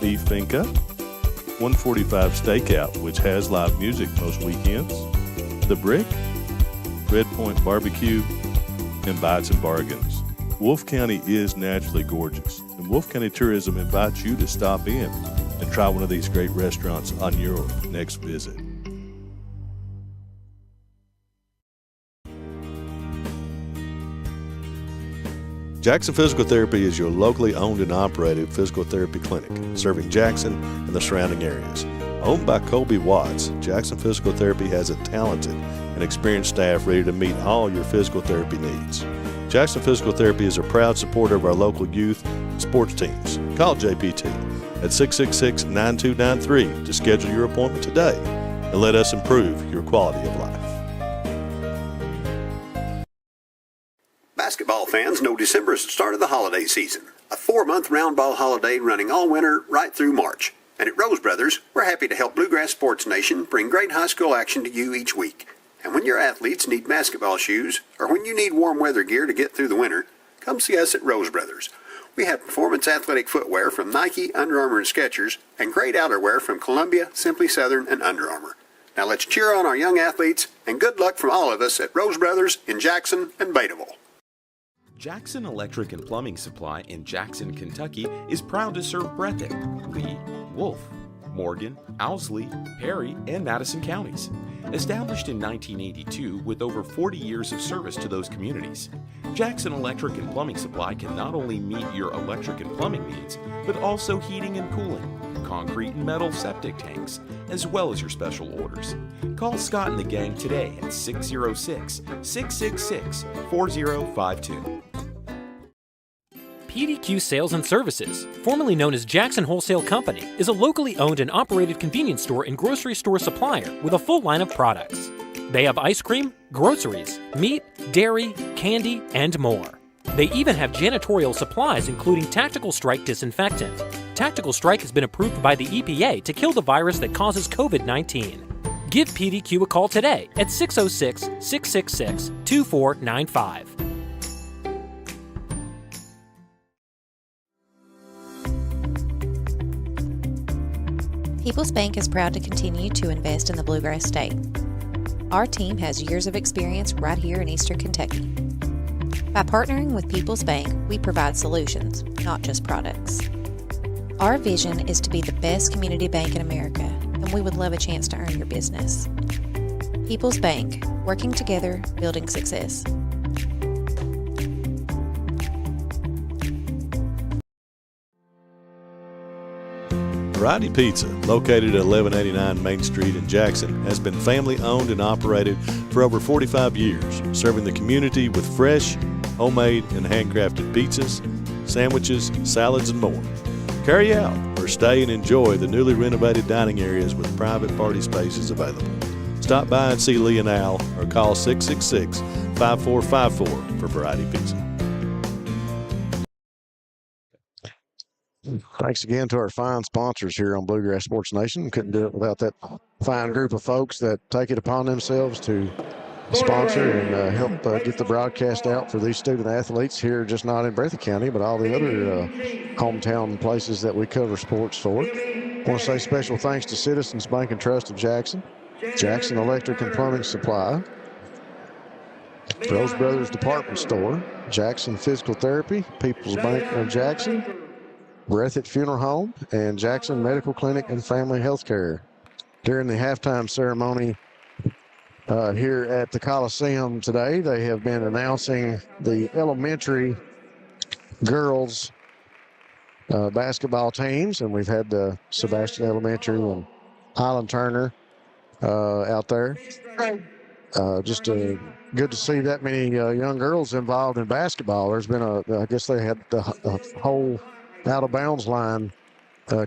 Beef Finca, 145 Stakeout, which has live music most weekends, The Brick, Red Point Barbecue, and Bites and Bargains. Wolfe County is naturally gorgeous, and Wolfe County Tourism invites you to stop in and try one of these great restaurants on your next visit. Jackson Physical Therapy is your locally owned and operated physical therapy clinic, serving Jackson and the surrounding areas. Owned by Colby Watts, Jackson Physical Therapy has a talented and experienced staff ready to meet all your physical therapy needs. Jackson Physical Therapy is a proud supporter of our local youth and sports teams. Call JPT at 666-9293 to schedule your appointment today and let us improve your quality of life. Basketball fans know December is the start of the holiday season. A 4-month round ball holiday running all winter right through March. And at Rose Brothers, we're happy to help Bluegrass Sports Nation bring great high school action to you each week. And when your athletes need basketball shoes, or when you need warm weather gear to get through the winter, come see us at Rose Brothers. We have performance athletic footwear from Nike, Under Armour, and Skechers, and great outerwear from Columbia, Simply Southern, and Under Armour. Now let's cheer on our young athletes, and good luck from all of us at Rose Brothers in Jackson and Betaville. Jackson Electric and Plumbing Supply in Jackson, Kentucky is proud to serve Breathitt, Lee, Wolfe, Morgan, Owsley, Perry, and Madison counties. Established in 1982 with over 40 years of service to those communities, Jackson Electric and Plumbing Supply can not only meet your electric and plumbing needs, but also heating and cooling, concrete and metal septic tanks, as well as your special orders. Call Scott and the gang today at 606-666-4052. PDQ Sales and Services, formerly known as Jackson Wholesale Company, is a locally owned and operated convenience store and grocery store supplier with a full line of products. They have ice cream, groceries, meat, dairy, candy, and more. They even have janitorial supplies including Tactical Strike disinfectant. Tactical Strike has been approved by the EPA to kill the virus that causes COVID-19. Give PDQ a call today at 606-666-2495. People's Bank is proud to continue to invest in the Bluegrass State. Our team has years of experience right here in Eastern Kentucky. By partnering with People's Bank, we provide solutions, not just products. Our vision is to be the best community bank in America, and we would love a chance to earn your business. People's Bank, working together, building success. Variety Pizza, located at 1189 Main Street in Jackson, has been family owned and operated for over 45 years, serving the community with fresh, homemade, and handcrafted pizzas, sandwiches, salads, and more. Carry out or stay and enjoy the newly renovated dining areas with private party spaces available. Stop by and see Lee and Al or call 666-5454 for Variety Pizza. Thanks again to our fine sponsors here on Bluegrass Sports Nation. Couldn't do it without that fine group of folks that take it upon themselves to sponsor and help get the broadcast out for these student athletes here, just not in Breathitt County, but all the other hometown places that we cover sports for. I want to say special thanks to Citizens Bank and Trust of Jackson, Jackson Electric and Plumbing Supply, Rose Brothers Department Store, Jackson Physical Therapy, People's Bank of Jackson, Breathitt Funeral Home, and Jackson Medical Clinic and Family Health Care. During the halftime ceremony here at the Coliseum today, they have been announcing the elementary girls basketball teams, and we've had Sebastian Elementary and Highland Turner out there. Just good to see that many young girls involved in basketball. There's been I guess they had the whole out of bounds line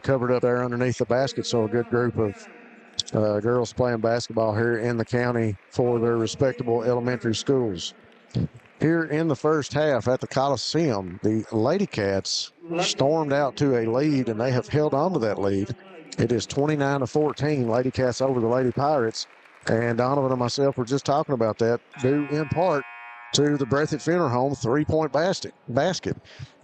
covered up there underneath the basket. So a good group of girls playing basketball here in the county for their respectable elementary schools. Here in the first half at the Coliseum, the Lady Cats stormed out to a lead, and they have held on to that lead. It is 29-14, Lady Cats over the Lady Pirates. And Donovan and myself were just talking about that, due in part to the Breathitt Funeral Home three-point basket. Micah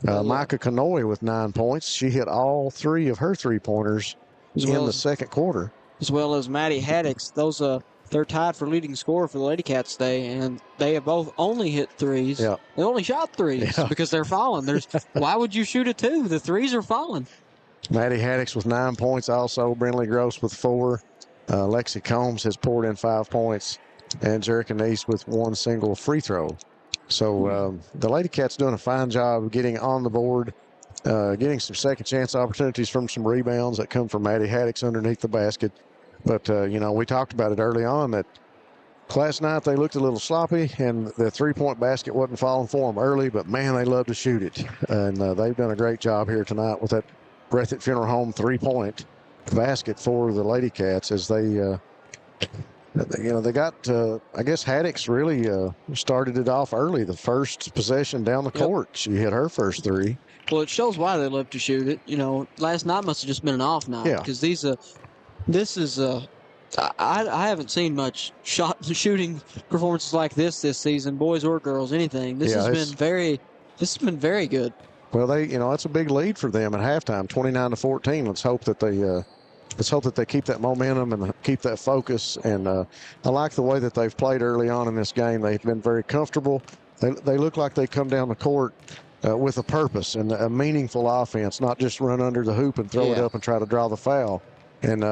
Kanoy with 9 points. She hit all three of her three-pointers in the second quarter. As well as Maddie Haddix. Those they're tied for leading scorer for the Lady Cats today, and they have both only hit threes. Yeah. They only shot threes because they're falling. Why would you shoot a two? The threes are falling. Maddie Haddix with 9 points also. Brindley Gross with 4. Lexi Combs has poured in 5 points, and Jerica Neese with 1 single free throw. So the Lady Cats doing a fine job of getting on the board, getting some second chance opportunities from some rebounds that come from Maddie Haddix underneath the basket. But, we talked about it early on that last night they looked a little sloppy, and the three-point basket wasn't falling for them early, but, man, they love to shoot it. And they've done a great job here tonight with that Breathitt Funeral Home three-point basket for the Lady Cats as they got, I guess Haddix really started it off early. The first possession down the court, she hit her first three. Well, it shows why they love to shoot it. Last night must have just been an off night. Yeah. Because I haven't seen much shooting performances like this season, boys or girls, anything. This has been very good. Well, that's a big lead for them at halftime, 29-14. Let's hope that they keep that momentum and keep that focus. And I like the way that they've played early on in this game. They've been very comfortable. They look like they come down the court with a purpose and a meaningful offense, not just run under the hoop and throw it up and try to draw the foul. And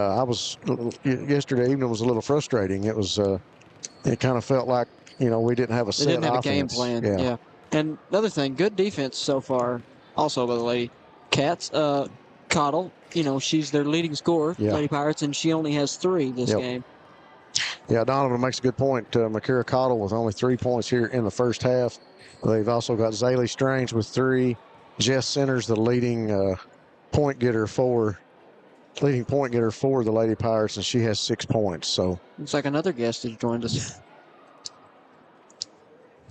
yesterday evening was a little frustrating. It was, it kind of felt like, we didn't have a set offense. They didn't have a game plan. Yeah. And another thing, good defense so far, also by the Lady Cats. Cottle, she's their leading scorer, Lady Pirates, and she only has 3 this game. Yeah, Donovan makes a good point. Makira Cottle with only 3 points here in the first half. They've also got Zaylee Strange with 3. Jess Centers, the leading point getter for the Lady Pirates, and she has 6 points. So looks like another guest has joined us.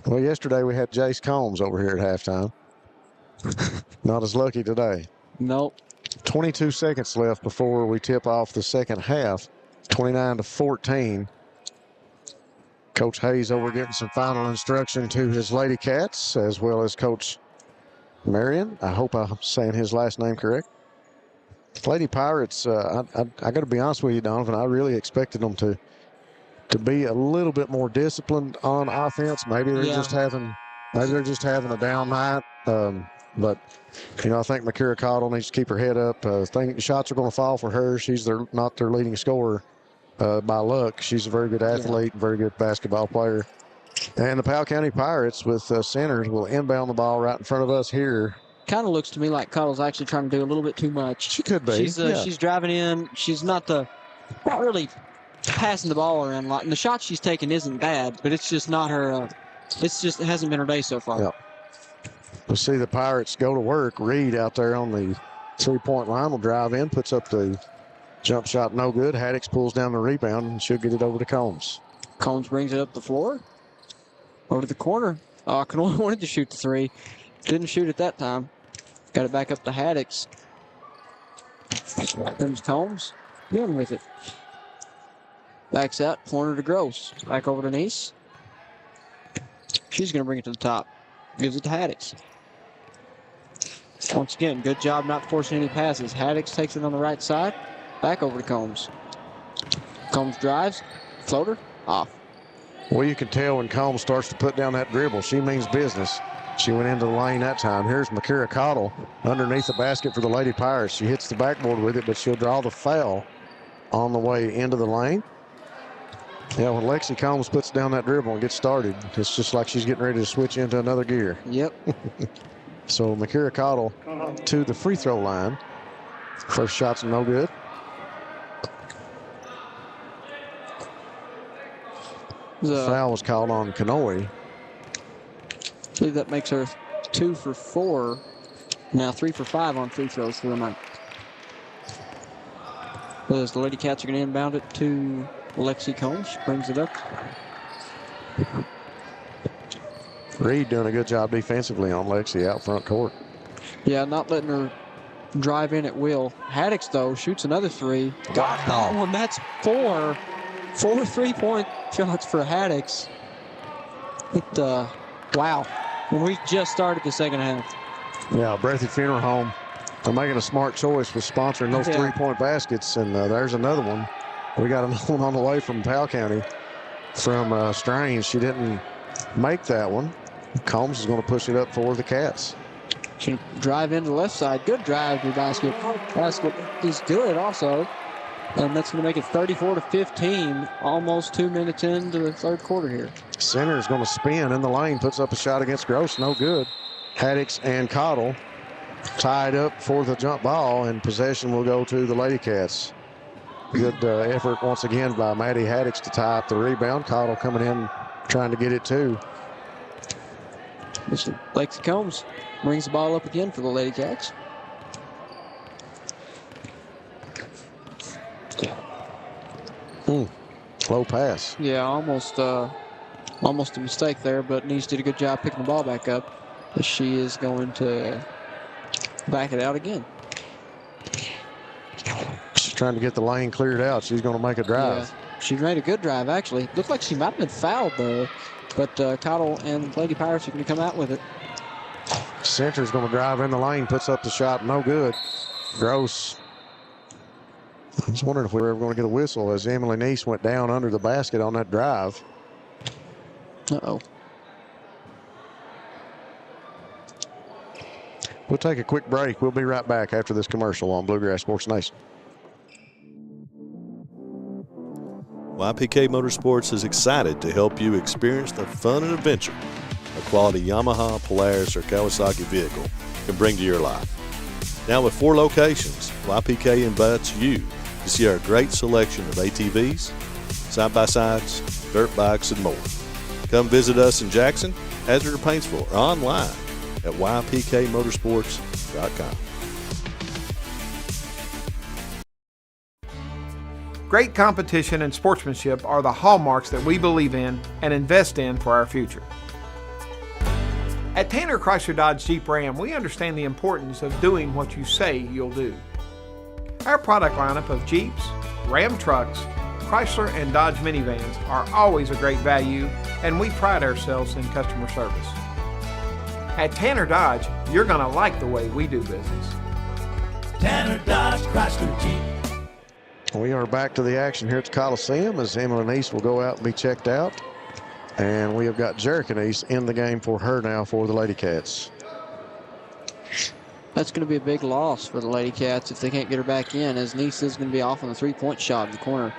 Well, yesterday we had Jace Combs over here at halftime. Not as lucky today. Nope. 22 seconds left before we tip off the second half. 29-14. Coach Hayes over getting some final instruction to his Lady Cats, as well as Coach Marion. I hope I'm saying his last name correct. Lady Pirates, I got to be honest with you, Donovan, I really expected them to be a little bit more disciplined on offense. Maybe they're just having a down night. But I think Makira Cottle needs to keep her head up. The shots are going to fall for her. She's not their leading scorer. by luck. She's a very good athlete, very good basketball player. And the Powell County Pirates with centers will inbound the ball right in front of us here. Kind of looks to me like Cuddle's actually trying to do a little bit too much. She could be. She's driving in. She's not really passing the ball around a lot. And the shot she's taking isn't bad, but it's just not her. It hasn't been her day so far. Yeah. We'll see the Pirates go to work. Reed out there on the 3-point line will drive in, puts up the jump shot, no good. Haddix pulls down the rebound, and she'll get it over to Combs. Combs brings it up the floor. Over to the corner. Canoy wanted to shoot the three. Didn't shoot it that time. Got it back up to Haddix. Comes Combs. Dealing with it. Backs out. Corner to Gross. Back over to Nice. She's going to bring it to the top. Gives it to Haddix. Once again, good job not forcing any passes. Haddix takes it on the right side. Back over to Combs. Combs drives. Floater. Off. Well, you can tell when Combs starts to put down that dribble, she means business. She went into the lane that time. Here's Makira Cottle underneath the basket for the Lady Pirates. She hits the backboard with it, but she'll draw the foul on the way into the lane. Yeah, when Lexi Combs puts down that dribble and gets started, it's just like she's getting ready to switch into another gear. Yep. So Makira Cottle to the free throw line. First shot's no good. The foul was called on Kanoe. I believe that makes her 2 for 4. Now 3 for 5 on free throws for the night. As the Lady Cats are going to inbound it to Lexi Combs. Brings it up. Reed doing a good job defensively on Lexi out front court. Yeah, not letting her drive in at will. Haddix, though, shoots another three. Got that one. That's 4 3-point shots for Haddix. Wow. We just started the second half. Yeah, Breathitt Funeral Home. They're making a smart choice with sponsoring those 3-point baskets, and there's another one. We got another one on the way from Powell County from Strange. She didn't make that one. Combs is going to push it up for the Cats. She drive into the left side. Good drive to the basket. Basket is good also. And that's going to make it 34-15, almost 2 minutes into the third quarter here. Center is going to spin in the lane, puts up a shot against Gross, no good. Haddix and Cottle tied up for the jump ball, and possession will go to the Lady Cats. Good effort once again by Maddie Haddix to tie up the rebound. Cottle coming in trying to get it too. Lexi Combs brings the ball up again for the Lady Cats. Low pass. Yeah, almost a mistake there, but Nice did a good job picking the ball back up. But she is going to back it out again. She's trying to get the lane cleared out. She's going to make a drive. Yeah, she made a good drive, actually. Looked like she might have been fouled, though. But Cottle and Lady Pirates are going to come out with it. Center's going to drive in the lane, puts up the shot, no good. Gross. I was wondering if we were ever going to get a whistle as Emily Nice went down under the basket on that drive. Uh-oh. We'll take a quick break. We'll be right back after this commercial on Bluegrass Sports Nation. YPK Motorsports is excited to help you experience the fun and adventure a quality Yamaha, Polaris, or Kawasaki vehicle can bring to your life. Now with 4 locations, YPK invites you to see our great selection of ATVs, side-by-sides, dirt bikes, and more. Come visit us in Jackson, Hazard, or Paintsville, or online at ypkmotorsports.com. Great competition and sportsmanship are the hallmarks that we believe in and invest in for our future. At Tanner Chrysler Dodge Jeep Ram, we understand the importance of doing what you say you'll do. Our product lineup of Jeeps, Ram trucks, Chrysler, and Dodge minivans are always a great value, and we pride ourselves in customer service. At Tanner Dodge, you're going to like the way we do business. Tanner Dodge Chrysler Jeep. We are back to the action here at the Coliseum as Emily Nice will go out and be checked out. And we have got Jerica Nice in the game for her now for the Lady Cats. That's going to be a big loss for the Lady Cats if they can't get her back in, as Nice is going to be off on the 3-point shot in the corner.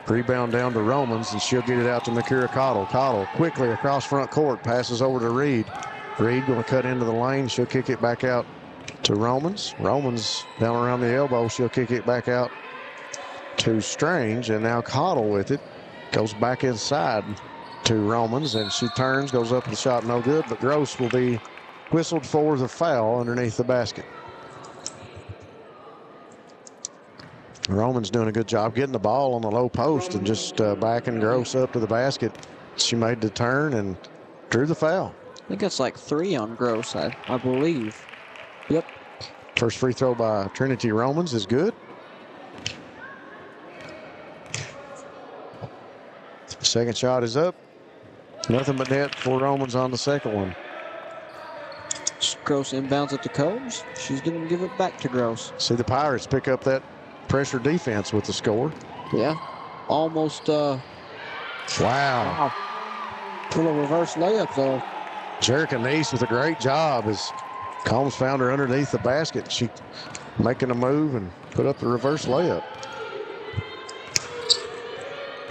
Rebound down to Romans, and she'll get it out to Makira Cottle. Cottle quickly across front court, passes over to Reed. Reed going to cut into the lane. She'll kick it back out to Romans. Romans down around the elbow. She'll kick it back out to Strange, and now Cottle with it. Goes back inside to Romans, and she turns, goes up with the shot, no good, but Gross will be whistled for the foul underneath the basket. Romans doing a good job getting the ball on the low post and just backing Gross up to the basket. She made the turn and drew the foul. I think that's like 3 on Gross, I believe. Yep. First free throw by Trinity Romans is good. Second shot is up. Nothing but net for Romans on the second one. Gross inbounds it to Combs. She's going to give it back to Gross. See the Pirates pick up that pressure defense with the score. Yeah. Almost. Wow. Little reverse layup, though. Jerica Neese with a great job as Combs found her underneath the basket. She making a move and put up the reverse layup.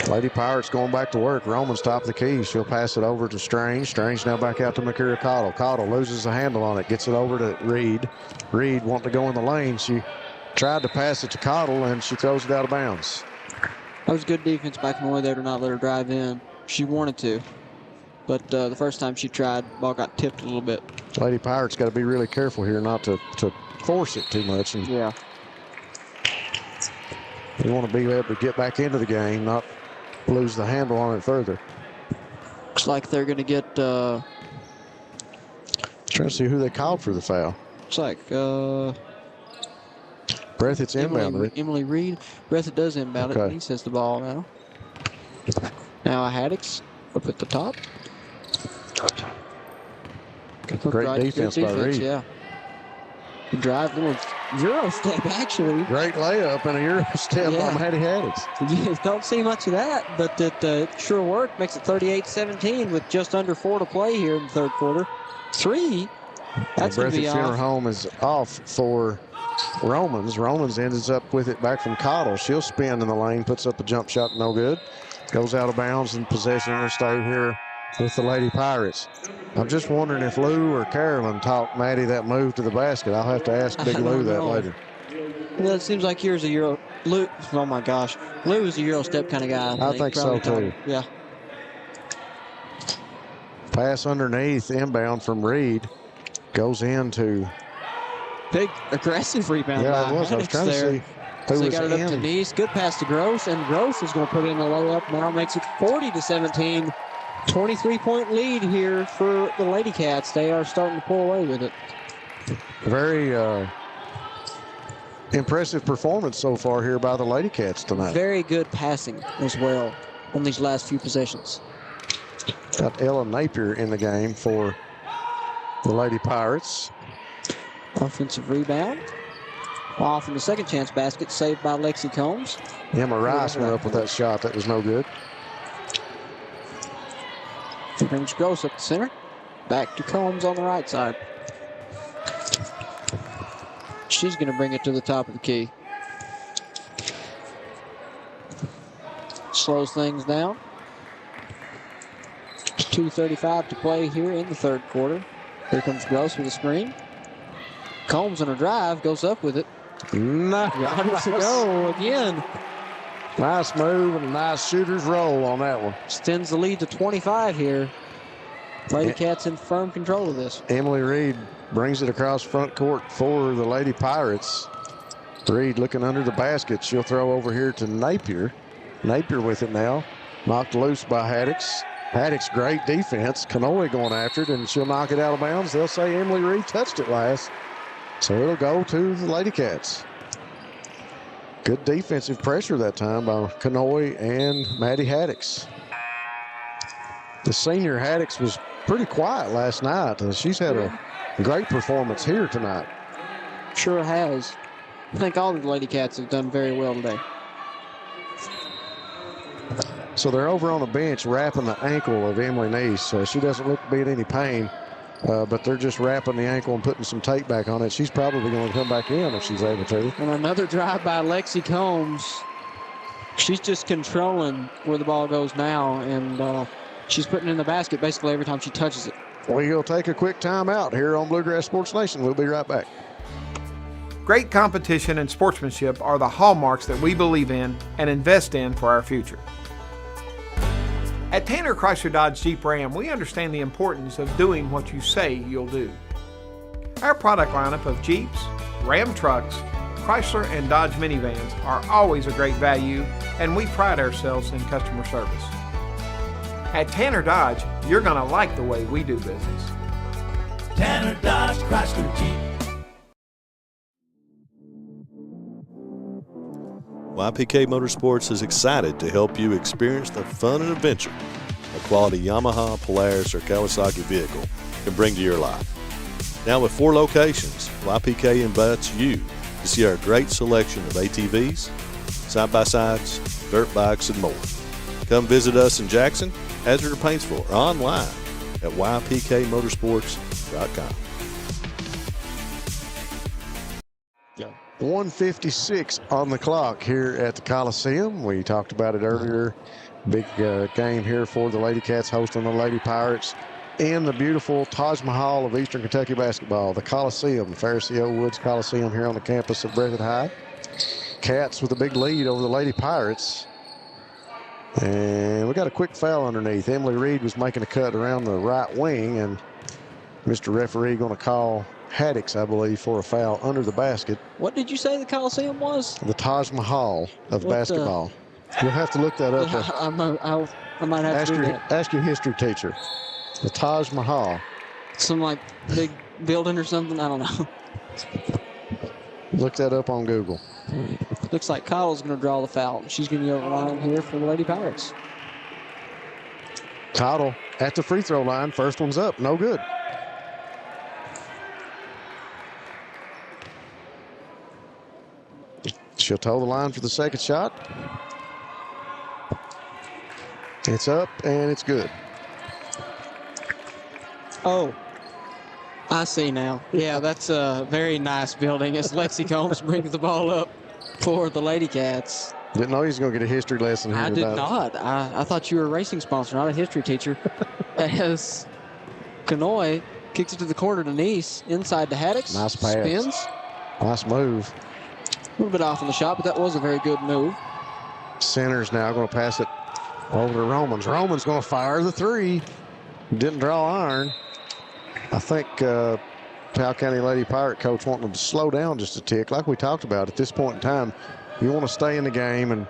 Lady Pirates going back to work. Romans top of the key. She'll pass it over to Strange. Strange now back out to Makira Cottle. Cottle loses the handle on it. Gets it over to Reed. Reed wanting to go in the lane. She tried to pass it to Cottle, and she throws it out of bounds. That was good defense back in the way there to not let her drive in. She wanted to, but the first time she tried, ball got tipped a little bit. Lady Pirates got to be really careful here not to force it too much. And yeah. You want to be able to get back into the game, not lose the handle on it further. Looks like they're going to get... Trying to see who they called for the foul. Looks like... Breathitt's inbound. Emily Reed. Breathitt does inbound it. He says the ball now. Now Haddix up at the top. Great defense by Reed. Yeah. Drive, little Euro step, actually. Great layup and a Euro step by Maddie Haddix. You don't see much of that, but it sure worked. Makes it 38-17 with just under 4 to play here in the third quarter. 3. That's going to be off. Breathitt home is off for Romans. Romans ends up with it back from Cottle. She'll spin in the lane, puts up a jump shot, no good. Goes out of bounds, and possession will stay here with the Lady Pirates. I'm just wondering if Lou or Carolyn taught Maddie that move to the basket. I'll have to ask Big Lou that later. Well, it seems like here's a Euro. Lou, oh my gosh. Lou is a Euro step kind of guy. I think so too. Yeah. Pass underneath, inbound from Reed. Goes into. Big aggressive rebound. Yeah, it was. I was trying to see who was got it up to Neese. Good pass to Gross, and Gross is going to put in a layup. Now makes it 40-17. 23-point lead here for the Lady Cats. They are starting to pull away with it. Very impressive performance so far here by the Lady Cats tonight. Very good passing as well on these last few possessions. Got Ella Napier in the game for the Lady Pirates. Offensive rebound. Off in the second chance basket, saved by Lexi Combs. Emma Rice went up with that shot. That was no good. Brings Gross up the center. Back to Combs on the right side. She's going to bring it to the top of the key. Slows things down. 2:35 to play here in the third quarter. Here comes Gross with a screen. Combs on a drive, goes up with it. Nice to go again. Nice move and a nice shooter's roll on that one. Extends the lead to 25 here. Lady Cats in firm control of this. Emily Reed brings it across front court for the Lady Pirates. Reed looking under the basket. She'll throw over here to Napier. Napier with it now. Knocked loose by Haddix. Haddix, great defense. Canoy going after it, and she'll knock it out of bounds. They'll say Emily Reed touched it last. So it'll go to the Lady Cats. Good defensive pressure that time by Canoy and Maddie Haddix. The senior Haddix was pretty quiet last night. She's had a great performance here tonight. Sure has. I think all of the Lady Cats have done very well today. So they're over on the bench wrapping the ankle of Emily Neese. She doesn't look to be in any pain, but they're just wrapping the ankle and putting some tape back on it. She's probably going to come back in if she's able to. And another drive by Lexi Combs. She's just controlling where the ball goes now, and she's putting it in the basket basically every time she touches it. We'll take a quick timeout here on Bluegrass Sports Nation. We'll be right back. Great competition and sportsmanship are the hallmarks that we believe in and invest in for our future. At Tanner Chrysler Dodge Jeep Ram, we understand the importance of doing what you say you'll do. Our product lineup of Jeeps, Ram trucks, Chrysler and Dodge minivans are always a great value, and we pride ourselves in customer service. At Tanner Dodge, you're going to like the way we do business. Tanner Dodge Chrysler Jeep. YPK Motorsports is excited to help you experience the fun and adventure a quality Yamaha, Polaris, or Kawasaki vehicle can bring to your life. Now with 4 locations, YPK invites you to see our great selection of ATVs, side-by-sides, dirt bikes, and more. Come visit us in Jackson, Hazard, or Paintsville, or online at ypkmotorsports.com. 1:56 on the clock here at the Coliseum. We talked about it earlier. Big game here for the Lady Cats hosting the Lady Pirates in the beautiful Taj Mahal of Eastern Kentucky basketball, the Coliseum, Pharisee O. Woods Coliseum here on the campus of Breathitt High. Cats with a big lead over the Lady Pirates. And we got a quick foul underneath. Emily Reed was making a cut around the right wing, and Mr. Referee going to call Haddix, I believe, for a foul under the basket. What did you say the Coliseum was? The Taj Mahal of basketball. You'll have to look that up. I might have to do that. Ask your history teacher. The Taj Mahal. Some like big building or something? I don't know. Look that up on Google. Looks like Kyle's going to draw the foul. She's going to go line here for the Lady Pirates. Cottle at the free throw line. First one's up. No good. She'll toe the line for the second shot. It's up and it's good. Oh, I see now. Yeah, that's a very nice building as Lexi Combs brings the ball up for the Lady Cats. Didn't know he was going to get a history lesson here. I did not. I thought you were a racing sponsor, not a history teacher. As Kanoy kicks it to the corner to Nice, inside to Haddix. Nice pass. Spins. Nice move. A little bit off on the shot, but that was a very good move. Center's now going to pass it over to Romans. Romans going to fire the three. Didn't draw iron. I think Powell County Lady Pirate coach wanting them to slow down just a tick. Like we talked about, at this point in time, you want to stay in the game and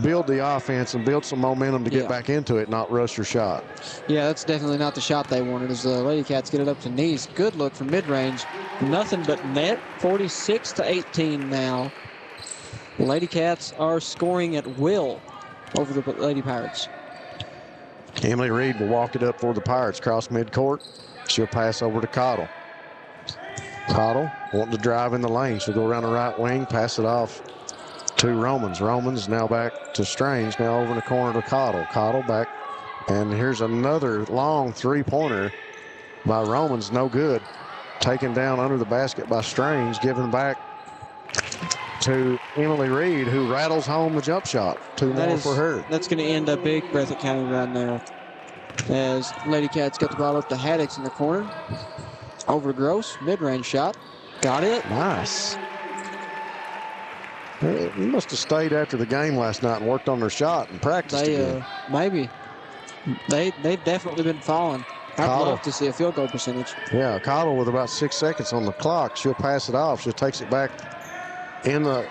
build the offense and build some momentum to get back into it, not rush your shot. Yeah, that's definitely not the shot they wanted as the Lady Cats get it up to Nice. Good look from mid-range. Nothing but net. 46-18 now. The Lady Cats are scoring at will over the Lady Pirates. Emily Reed will walk it up for the Pirates, cross midcourt. She'll pass over to Cottle. Cottle wanting to drive in the lane. She'll go around the right wing, pass it off to Romans. Romans now back to Strange, now over in the corner to Cottle. Cottle back, and here's another long three-pointer by Romans, no good. Taken down under the basket by Strange, given back to Emily Reed, who rattles home the jump shot. Two more for her. That's going to end a big Breathitt County run there. As Lady Cats got the ball up to Haddix in the corner. Over to Gross, mid-range shot. Got it. Nice. They must have stayed after the game last night and worked on their shot and practiced again. Maybe. They've definitely been falling. I'd love to see a field goal percentage. Yeah, Cottle with about 6 seconds on the clock. She'll pass it off. She takes it back in the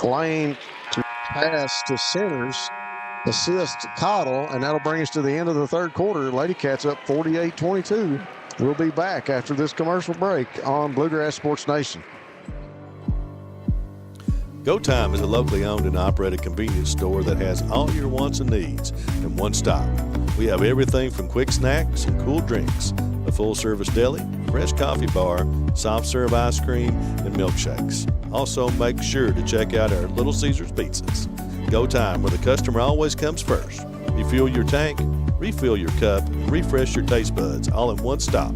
lane to pass to Centers. Assist Cottle, and that'll bring us to the end of the third quarter. Lady Cats up 48-22. We'll be back after this commercial break on Bluegrass Sports Nation. Go Time is a locally owned and operated convenience store that has all your wants and needs in one stop. We have everything from quick snacks and cool drinks, a full-service deli, fresh coffee bar, soft-serve ice cream, and milkshakes. Also, make sure to check out our Little Caesars pizzas. Go Time, where the customer always comes first. Refuel your tank, refill your cup, and refresh your taste buds all in one stop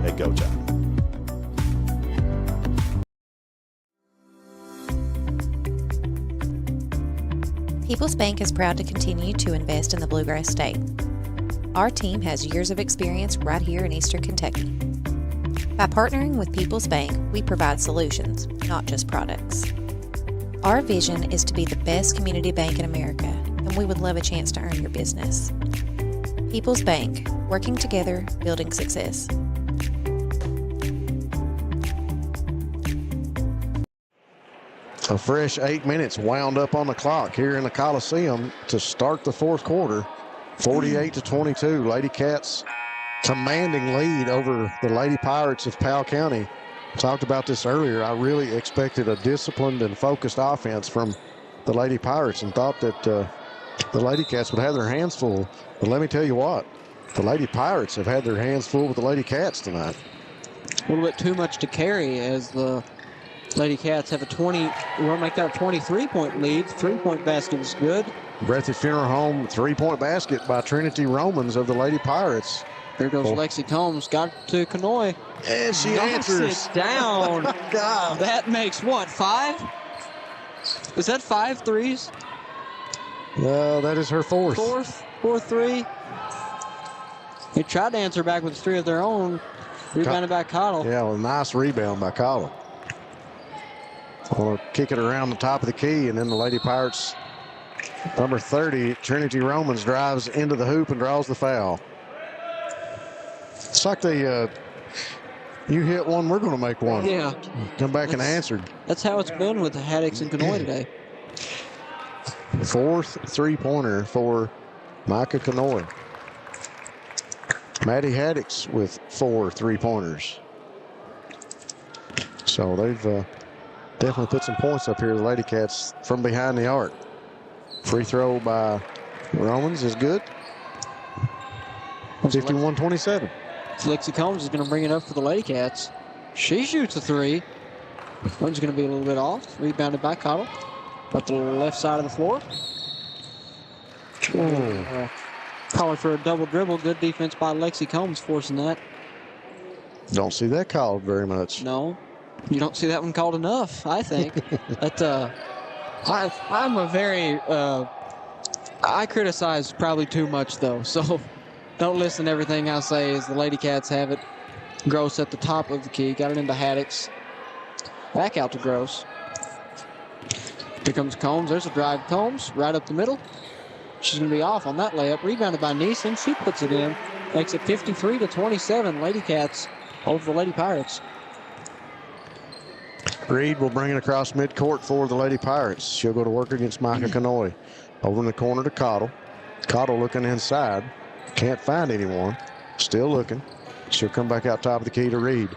at Go Time. People's Bank is proud to continue to invest in the Bluegrass State. Our team has years of experience right here in Eastern Kentucky. By partnering with People's Bank, we provide solutions, not just products. Our vision is to be the best community bank in America, and we would love a chance to earn your business. People's Bank, working together, building success. A fresh 8 minutes wound up on the clock here in the Coliseum to start the fourth quarter. 48-22. Lady Cats commanding lead over the Lady Pirates of Powell County. Talked about this earlier. I really expected a disciplined and focused offense from the Lady Pirates and thought that the Lady Cats would have their hands full. But let me tell you what, the Lady Pirates have had their hands full with the Lady Cats tonight. A little bit too much to carry as the Lady Cats have a 23-point lead. 3-point basket is good. Breathitt Funeral Home 3-point basket by Trinity Romans of the Lady Pirates. There goes Lexi Combs. Got to Kanoy. And she answers. It down. God. That makes what, 5? Is that 5 threes? No, that is her fourth. Fourth three. They tried to answer back with 3 of their own. Rebounded by Cottle. Yeah, well, nice rebound by Cottle. Want to kick it around the top of the key, and then the Lady Pirates, number 30, Trinity Romans, drives into the hoop and draws the foul. It's like they, you hit one, we're going to make one. Yeah. Come back and answered. That's how it's been with the Haddocks and Kanoy today. Fourth three-pointer for Micah Kanoy. Maddie Haddocks with 4 3-pointers. So they've definitely put some points up here, the Lady Cats, from behind the arc. Free throw by Romans is good. 51-27. Lexi Combs is going to bring it up for the Lady Cats. She shoots a 3. One's going to be a little bit off. Rebounded by Cottle. Up the left side of the floor. Calling for a double dribble. Good defense by Lexi Combs forcing that. Don't see that called very much. No. You don't see that one called enough, I think. But I'm a very I criticize probably too much though, so don't listen to everything I say as the Lady Cats have it. Gross at the top of the key, got it into Haddocks. Back out to Gross. Here comes Combs. There's a drive. Combs right up the middle. She's going to be off on that layup. Rebounded by Neeson. She puts it in. Makes it 53-27. Lady Cats over the Lady Pirates. Reed will bring it across midcourt for the Lady Pirates. She'll go to work against Micah Kanoy. Over in the corner to Cottle. Cottle looking inside. Can't find anyone. Still looking. She'll come back out top of the key to Reed.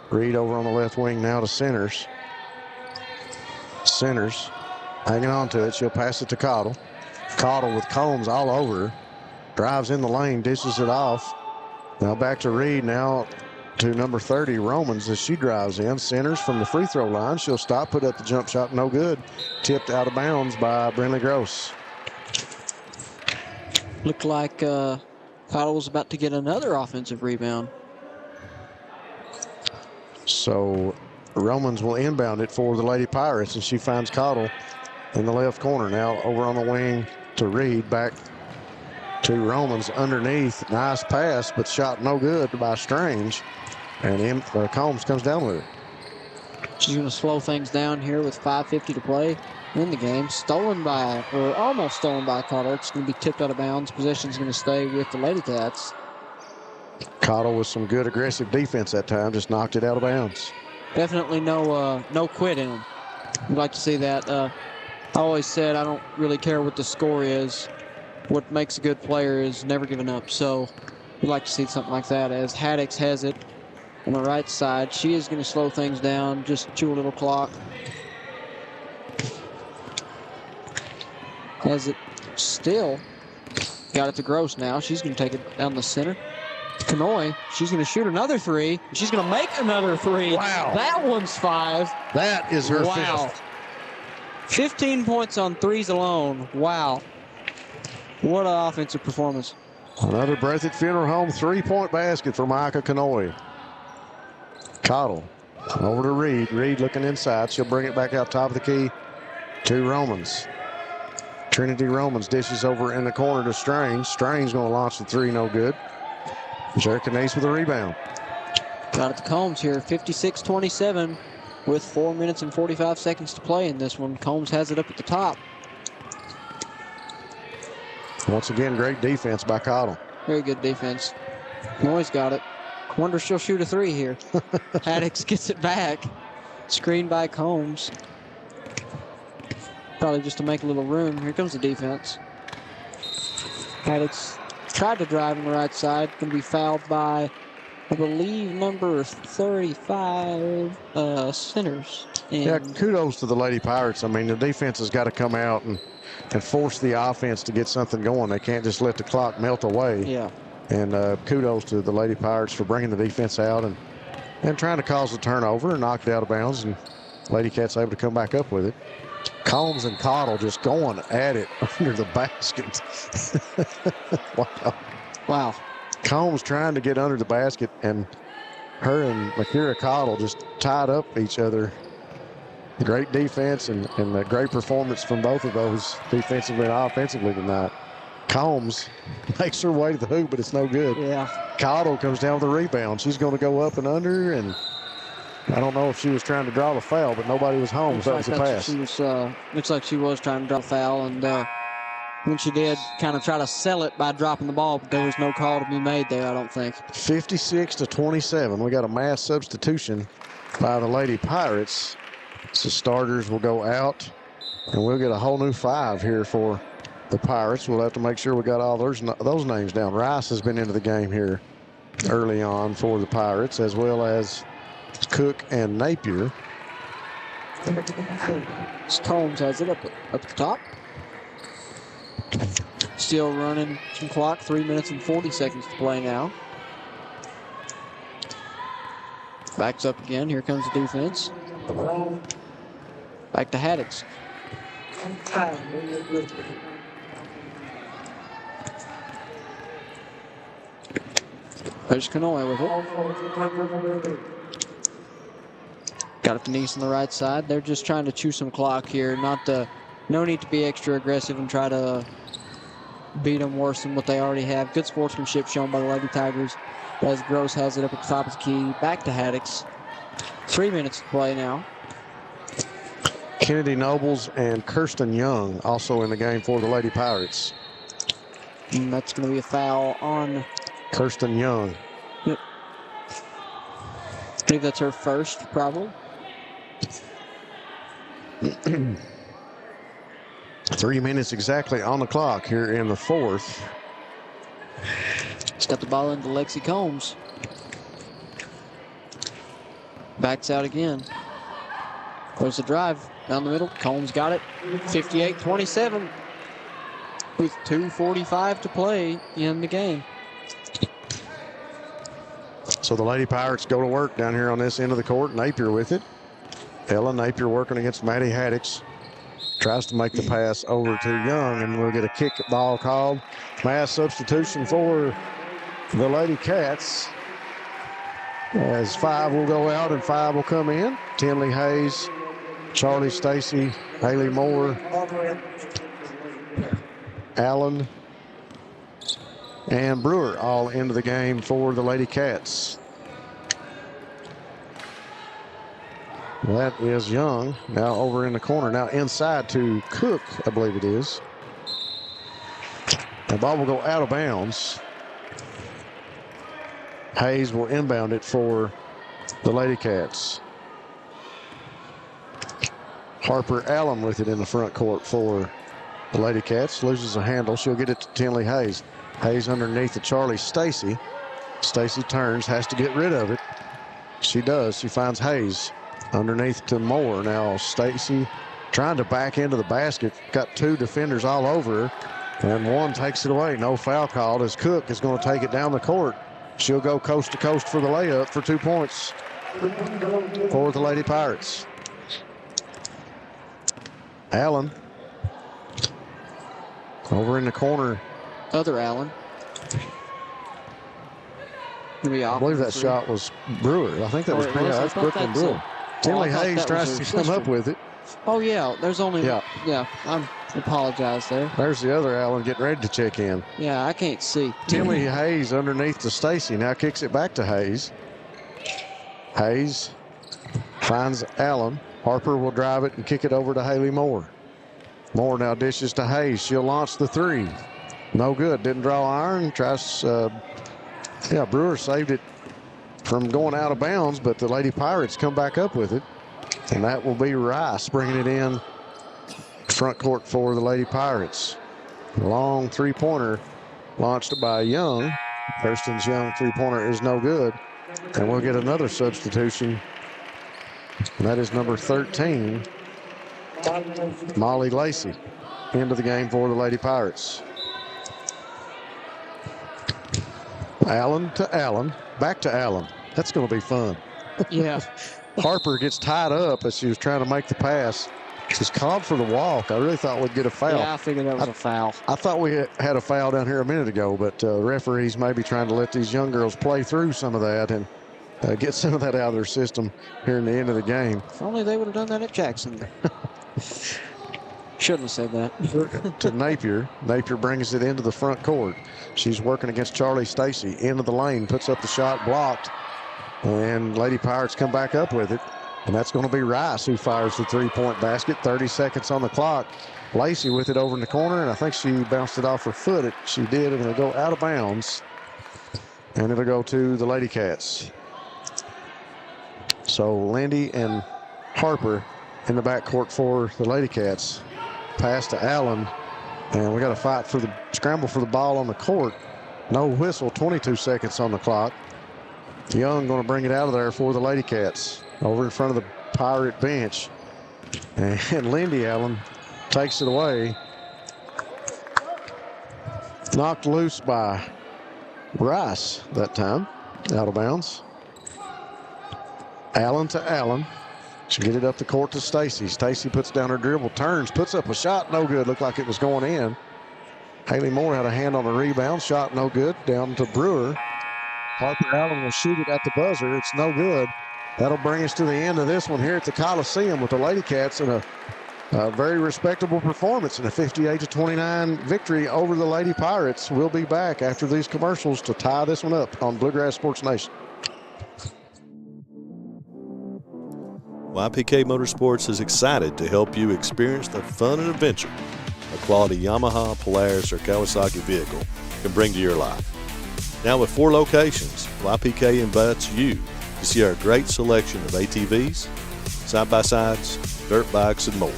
Reed over on the left wing now to Centers. Centers hanging on to it. She'll pass it to Cottle. Cottle with Combs all over her. Drives in the lane, dishes it off. Now back to Reed now to number 30, Romans, as she drives in. Centers from the free throw line. She'll stop, put up the jump shot, no good. Tipped out of bounds by Brinley Gross. Looked like Cottle was about to get another offensive rebound. So Romans will inbound it for the Lady Pirates, and she finds Cottle in the left corner. Now over on the wing to Reed, back to Romans underneath. Nice pass, but shot no good by Strange. And Combs comes down with it. She's going to slow things down here with 5:50 to play in the game. Stolen by, or almost stolen by Cottle. It's going to be tipped out of bounds. Possession's going to stay with the Lady Cats. Cottle with some good aggressive defense that time, just knocked it out of bounds. Definitely no quit in them. We'd like to see that. I always said I don't really care what the score is. What makes a good player is never giving up. So we'd like to see something like that as Haddocks has it on the right side. She is going to slow things down, just chew a little clock. Has it still. Got it to Gross now. She's going to take it down the center. Kanoy, she's going to shoot another 3. She's going to make another 3. Wow. That one's 5. That is her fifth. 15 points on 3s alone. Wow. What an offensive performance. Another Breathitt Funeral Home 3-point basket for Micah Kanoy. Cottle over to Reed. Reed looking inside. She'll bring it back out top of the key to Romans. Trinity Romans dishes over in the corner to Strange. Strange going to launch the three, no good. Jerkinese with a rebound. Got it to Combs here, 56-27 with 4 minutes and 45 seconds to play in this one. Combs has it up at the top. Once again, great defense by Cottle. Very good defense. Noy's got it. Wonder if she'll shoot a three here. Haddix gets it back. Screened by Combs. Probably just to make a little room. Here comes the defense. Haddix tried to drive on the right side. Going to be fouled by, I believe, number 35, Sinners. And yeah, kudos to the Lady Pirates. I mean, the defense has got to come out and force the offense to get something going. They can't just let the clock melt away. Yeah. And kudos to the Lady Pirates for bringing the defense out and trying to cause the turnover and knock it out of bounds. And Lady Cats able to come back up with it. Combs and Cottle just going at it under the basket. Wow. Combs trying to get under the basket, and her and Makira Cottle just tied up each other. Great defense and a great performance from both of those defensively and offensively tonight. Combs makes her way to the hoop, but it's no good. Yeah. Cottle comes down with a rebound. She's going to go up and under, and I don't know if she was trying to draw the foul, but nobody was home, so that was a pass. Looks like she was trying to draw a foul, and when she did, kind of try to sell it by dropping the ball, but there was no call to be made there, I don't think. 56-27. We got a mass substitution by the Lady Pirates. So starters will go out, and we'll get a whole new 5 here for the Pirates. We'll have to make sure we got all those names down. Rice has been into the game here early on for the Pirates, as well as Cook and Napier. Combs has it up at the top. Still running some clock, 3 minutes and 40 seconds to play now. Backs up again. Here comes the defense. Back to Haddix. There's Kanoy with it. Got it to Nice on the right side. They're just trying to chew some clock here. No need to be extra aggressive and try to beat them worse than what they already have. Good sportsmanship shown by the Lady Tigers as Gross has it up at the top of the key. Back to Haddix. 3 minutes to play now. Kennedy Nobles and Kirsten Young also in the game for the Lady Pirates. And that's going to be a foul on Kirsten Young. Yep. I believe that's her first, probably. 3 minutes exactly on the clock here in the fourth. She's got the ball into Lexi Combs. Backs out again. There's the drive down the middle. Combs got it. 58-27 with 2:45 to play in the game. So the Lady Pirates go to work down here on this end of the court. Napier with it. Ella Napier working against Maddie Haddix. Tries to make the pass over to Young, and we'll get a kick ball called. Mass substitution for the Lady Cats. As 5 will go out and 5 will come in. Tinley Hayes, Charlie Stacy, Haley Moore, Allen, and Brewer all into the game for the Lady Cats. That is Young now over in the corner. Now inside to Cook, I believe it is. The ball will go out of bounds. Hayes will inbound it for the Lady Cats. Harper Allen with it in the front court for the Lady Cats. Loses a handle. She'll get it to Tinley Hayes. Hayes underneath to Charlie Stacy. Stacy turns, has to get rid of it. She does. She finds Hayes. Underneath to Moore. Now Stacy trying to back into the basket. Got 2 defenders all over her. And one takes it away. No foul called as Cook is going to take it down the court. She'll go coast to coast for the layup for 2 points for the Lady Pirates. Allen over in the corner. Other Allen. I believe that shot was Brewer. I think that was Brooklyn Brewer. Tinley Hayes tries to come up with it. Oh, yeah. There's only... Yeah. Yeah. Apologize there. There's the other Allen getting ready to check in. Yeah, I can't see. Timmy Hayes underneath to Stacy. Now kicks it back to Hayes. Hayes finds Allen. Harper will drive it and kick it over to Haley Moore. Moore now dishes to Hayes. She'll launch the three. No good. Didn't draw iron. Tries. Brewer saved it from going out of bounds, but the Lady Pirates come back up with it. And that will be Rice bringing it in front court for the Lady Pirates. Long three-pointer launched by Young. Thurston's Young three-pointer is no good. And we'll get another substitution. And that is number 13, Molly Lacey, into the game for the Lady Pirates. Allen to Allen, back to Allen. That's going to be fun. Yeah. Harper gets tied up as she was trying to make the pass. She's called for the walk. I really thought we'd get a foul. Yeah, I figured that was a foul. I thought we had a foul down here a minute ago, but referees may be trying to let these young girls play through some of that and get some of that out of their system here in the end of the game. If only they would have done that at Jackson. Shouldn't have said that. To Napier. Napier brings it into the front court. She's working against Charlie Stacy. Into the lane, puts up the shot, blocked. And Lady Pirates come back up with it. And that's going to be Rice who fires the three-point basket. 30 seconds on the clock. Lacey with it over in the corner, and I think she bounced it off her foot. She did, and it'll go out of bounds. And it'll go to the Lady Cats. So Lindy and Harper in the backcourt for the Lady Cats. Pass to Allen, and we got to fight for the scramble for the ball on the court. No whistle, 22 seconds on the clock. Young going to bring it out of there for the Lady Cats. Over in front of the Pirate bench. And Lindy Allen takes it away. Knocked loose by Rice that time. Out of bounds. Allen to Allen. She'll get it up the court to Stacy. Stacy puts down her dribble, turns, puts up a shot. No good. Looked like it was going in. Haley Moore had a hand on the rebound. Shot no good. Down to Brewer. Harper Allen will shoot it at the buzzer. It's no good. That'll bring us to the end of this one here at the Coliseum with the Lady Cats in a very respectable performance in a 58-29 victory over the Lady Pirates. We'll be back after these commercials to tie this one up on Bluegrass Sports Nation. YPK Motorsports is excited to help you experience the fun and adventure a quality Yamaha, Polaris, or Kawasaki vehicle can bring to your life. Now with 4 locations, YPK invites you to see our great selection of ATVs, side-by-sides, dirt bikes, and more.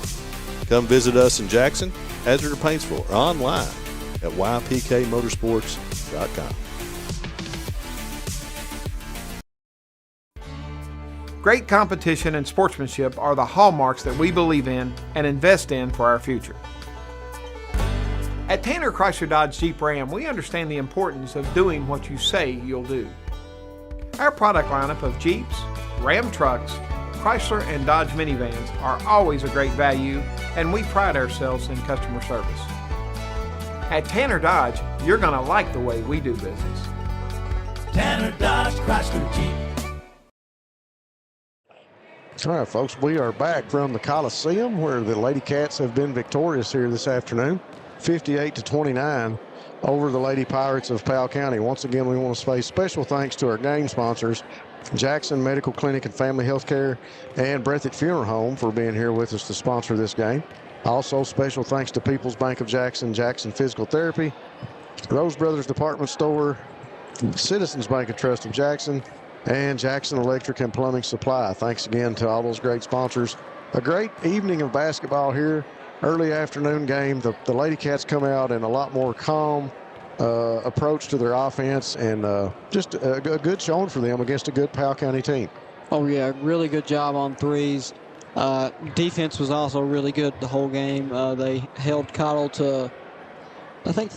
Come visit us in Jackson, Hazard, or Paintsville, or online at ypkmotorsports.com. Great competition and sportsmanship are the hallmarks that we believe in and invest in for our future. At Tanner Chrysler Dodge Jeep Ram, we understand the importance of doing what you say you'll do. Our product lineup of Jeeps, Ram trucks, Chrysler, and Dodge minivans are always a great value, and we pride ourselves in customer service. At Tanner Dodge, you're going to like the way we do business. Tanner Dodge Chrysler Jeep. All right, folks, we are back from the Coliseum where the Lady Cats have been victorious here this afternoon, 58-29 over the Lady Pirates of Powell County. Once again, we want to say special thanks to our game sponsors, Jackson Medical Clinic and Family Health Care and Breathitt Funeral Home, for being here with us to sponsor this game. Also, special thanks to People's Bank of Jackson, Jackson Physical Therapy, Rose Brothers Department Store, Citizens Bank and Trust of Jackson, and Jackson Electric and Plumbing Supply. Thanks again to all those great sponsors. A great evening of basketball here. Early afternoon game. The Lady Cats come out in a lot more calm approach to their offense, and just a good showing for them against a good Powell County team. Oh, yeah, really good job on threes. Defense was also really good the whole game. They held Cottle to, I think,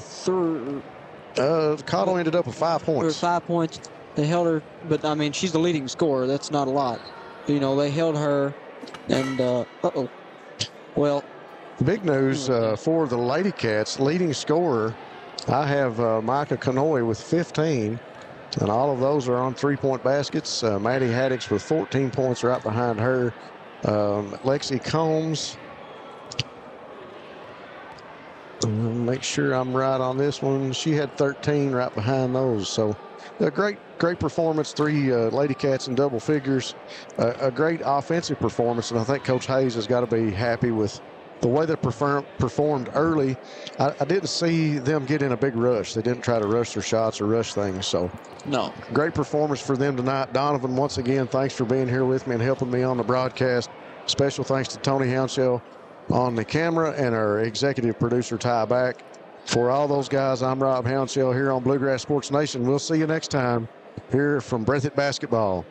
Cottle ended up with 5 points. 5 points. They held her, but, I mean, she's the leading scorer. That's not a lot. You know, they held her, and, well. Big news for the Lady Cats. Leading scorer, I have Micah Canoy with 15, and all of those are on three-point baskets. Maddie Haddix with 14 points right behind her. Lexi Combs make sure I'm right on this one. She had 13 right behind those. So a great performance. 3 Lady Cats in double figures. A great offensive performance, and I think Coach Hayes has got to be happy with the way they performed early. I didn't see them get in a big rush. They didn't try to rush their shots or rush things. So no. Great performance for them tonight. Donovan, once again, thanks for being here with me and helping me on the broadcast. Special thanks to Tony Hounshell on the camera and our executive producer, Ty Back. For all those guys, I'm Rob Hounshell here on Bluegrass Sports Nation. We'll see you next time here from Breathitt Basketball.